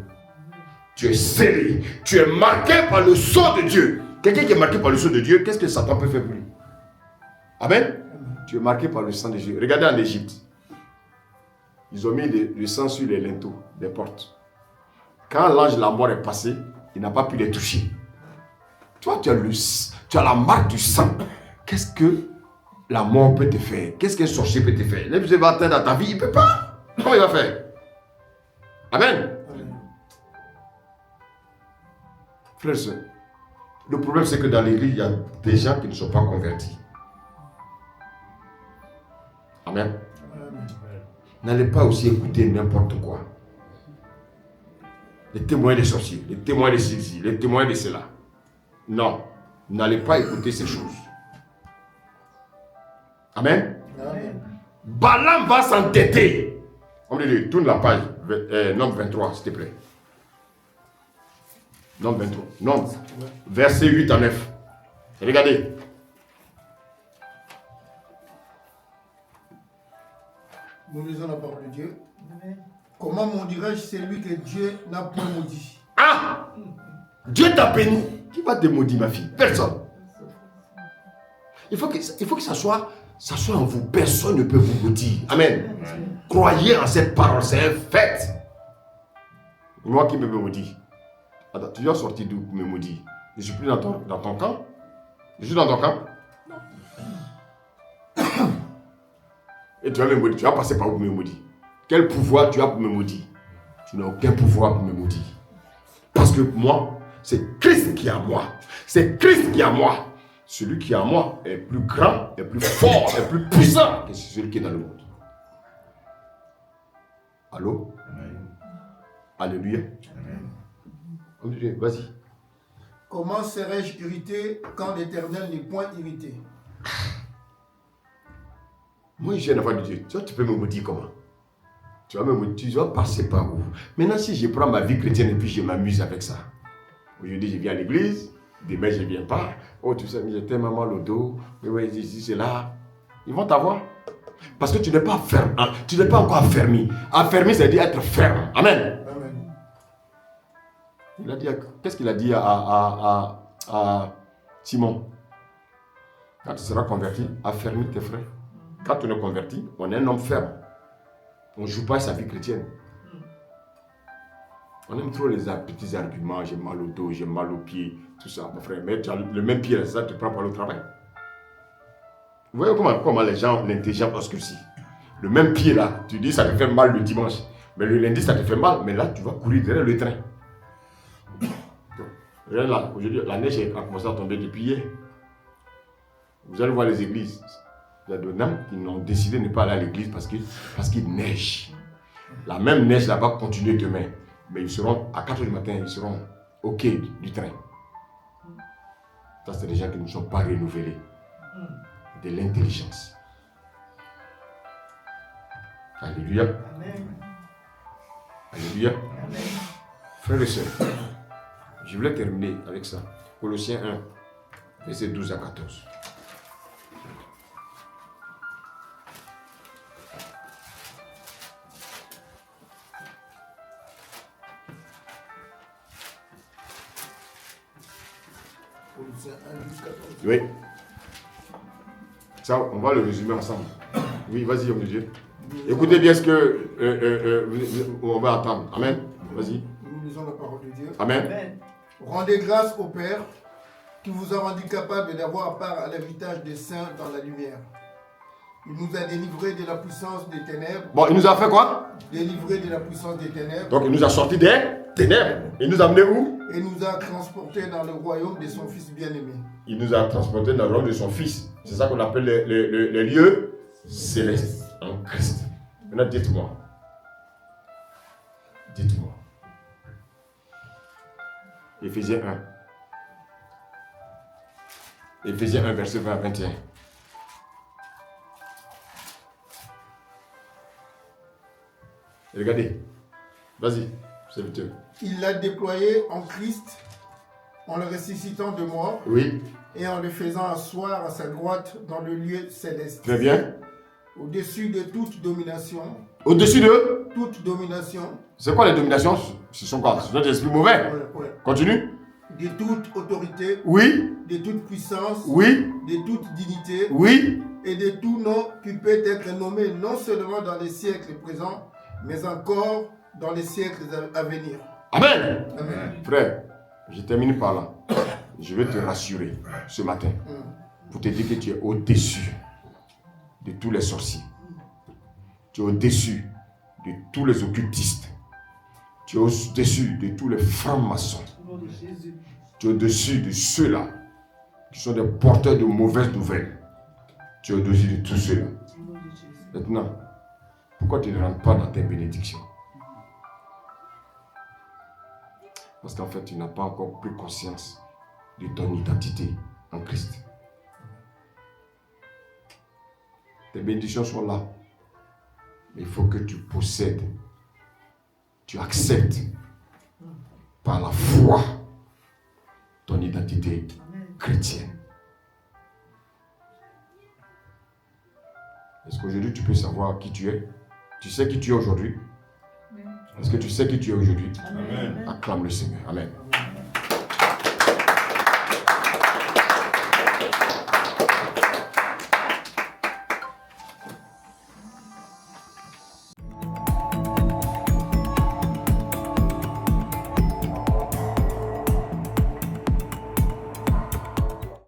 Tu es scellé, tu es marqué par le sceau de Dieu. Quelqu'un qui est marqué par le sceau de Dieu, qu'est-ce que Satan peut faire pour lui? Amen. Tu es marqué par le sang de Dieu. Regardez en Égypte. Ils ont mis le sang sur les linteaux des portes. Quand l'ange de la mort est passé, il n'a pas pu les toucher. Toi, tu as la marque du sang. Qu'est-ce que la mort peut te faire? Qu'est-ce qu'un sorcier peut te faire? Même si il va atteindre dans ta vie, il ne peut pas. Comment il va faire? Amen. Frères et sœurs, le problème c'est que dans l'église, il y a des gens qui ne sont pas convertis. Amen. N'allez pas aussi écouter n'importe quoi. Les témoins des sorciers, les témoins des ceci, les témoins de cela. Non, n'allez pas écouter ces choses. Amen. Amen. Balaam va s'entêter. On me dit, tourne la page, nombre 23, s'il te plaît. Non, 23. Non, verset 8 à 9. Regardez. Nous lisons la parole de Dieu. Amen. Comment maudirais-je celui que Dieu n'a point maudit? Ah! Dieu t'a béni. Qui va te maudire, ma fille? Personne. Il faut que ça soit en vous. Personne ne peut vous maudire. Amen. Croyez en cette parole, c'est un fait. Moi qui me maudit. Attends, tu dois sortir d'où pour me maudire? Je suis plus dans ton camp. Je suis dans ton camp. Et tu vas me maudire. Tu vas passer par où pour me maudire? Quel pouvoir tu as pour me maudire? Tu n'as aucun pouvoir pour me maudire. Parce que moi, c'est Christ qui est à moi. C'est Christ qui est à moi. Celui qui est à moi est plus grand, est plus fort, est plus puissant que celui qui est dans le monde. Allô? Amen. Alléluia. Amen. Vas-y. Comment serais-je irrité quand l'Éternel n'est point irrité? Moi, je suis un enfant de Dieu. Tu peux me maudire comment? Tu vas me maudire, tu vas passer par où? Maintenant, si je prends ma vie chrétienne et puis je m'amuse avec ça. Aujourd'hui, je viens à l'église. Demain, je ne viens pas. Oh, tu sais, j'ai tellement mal au dos. Mais ouais, ici, c'est là. Ils vont t'avoir. Parce que tu n'es pas ferme. Hein? Tu n'es pas encore affermi. Affermi, c'est dire être ferme. Amen. Amen. Il a dit, qu'est-ce qu'il a dit à Simon? Quand tu seras converti, affermis tes frères. Quand on est converti, on est un homme ferme. On ne joue pas sa vie chrétienne. On aime trop les petits arguments. J'ai mal au dos, j'ai mal aux pieds, tout ça, mon frère. Mais tu as le même pied, ça te prend pour le travail. Vous voyez comment les gens, l'intelligent obscurcit. Le même pied là, tu dis ça te fait mal le dimanche. Mais le lundi, ça te fait mal. Mais là, tu vas courir derrière le train. Regarde là, aujourd'hui, la neige a commencé à tomber depuis hier. Vous allez voir les églises. Il y a des gens qui ont décidé de ne pas aller à l'église parce qu'il neige. La même neige là va continuer demain. Mais ils seront, à 4h du matin, ils seront au quai du train. Ça, c'est des gens qui ne sont pas renouvelés. De l'intelligence. Alléluia. Amen. Alléluia. Amen. Frères et sœurs, je voulais terminer avec ça. Colossiens 1, verset 12 à 14. Oui. Ça, on va le résumer ensemble. Oui, vas-y, homme de Dieu. Écoutez bien ce que on va attendre. Amen. Vas-y. Nous lisons la parole de Dieu. Amen. Amen. Rendez grâce au Père qui vous a rendu capable d'avoir part à l'héritage des saints dans la lumière. Il nous a délivrés de la puissance des ténèbres. Bon, il nous a fait quoi? Délivrés de la puissance des ténèbres. Donc, il nous a sortis des ténèbres. Il nous a amenés où? Et nous a transportés dans le royaume de son Fils bien-aimé. Il nous a transportés dans le royaume de son Fils. C'est ça qu'on appelle les lieux célestes en Christ. Maintenant, dites-moi. Dites-moi. Éphésiens 1. Éphésiens 1, verset 20 à 21. Regardez. Vas-y, serviteur. Il l'a déployé en Christ, en le ressuscitant de mort Oui, et en le faisant asseoir à sa droite dans le lieu céleste. très bien. Au-dessus de toute domination, Au-dessus de... toute domination, C'est quoi les dominations? Ce sont quoi? Ce sont des esprits mauvais. ouais, Continue. de toute autorité, Oui, de toute puissance, oui, de toute dignité oui. et de tout nom qui peut être nommé non seulement dans les siècles présents, mais encore dans les siècles à venir. Amen. Amen. Frère, je termine par là. Je vais te rassurer ce matin pour te dire que tu es au-dessus de tous les sorciers. Tu es au-dessus de tous les occultistes. Tu es au-dessus de tous les francs-maçons. Au nom de Jésus. Tu es au-dessus de ceux-là qui sont des porteurs de mauvaises nouvelles. Tu es au-dessus de tous ceux-là. Au nom de Jésus. Maintenant, pourquoi tu ne rentres pas dans tes bénédictions? Parce qu'en fait, tu n'as pas encore pris conscience de ton identité en Christ. Tes bénédictions sont là. Mais il faut que tu possèdes, tu acceptes par la foi identité Amen. chrétienne. Est-ce qu'aujourd'hui tu peux savoir qui tu es? Tu sais qui tu es aujourd'hui? Est-ce que tu sais qui tu es aujourd'hui? Amen. Acclame le Seigneur. Amen.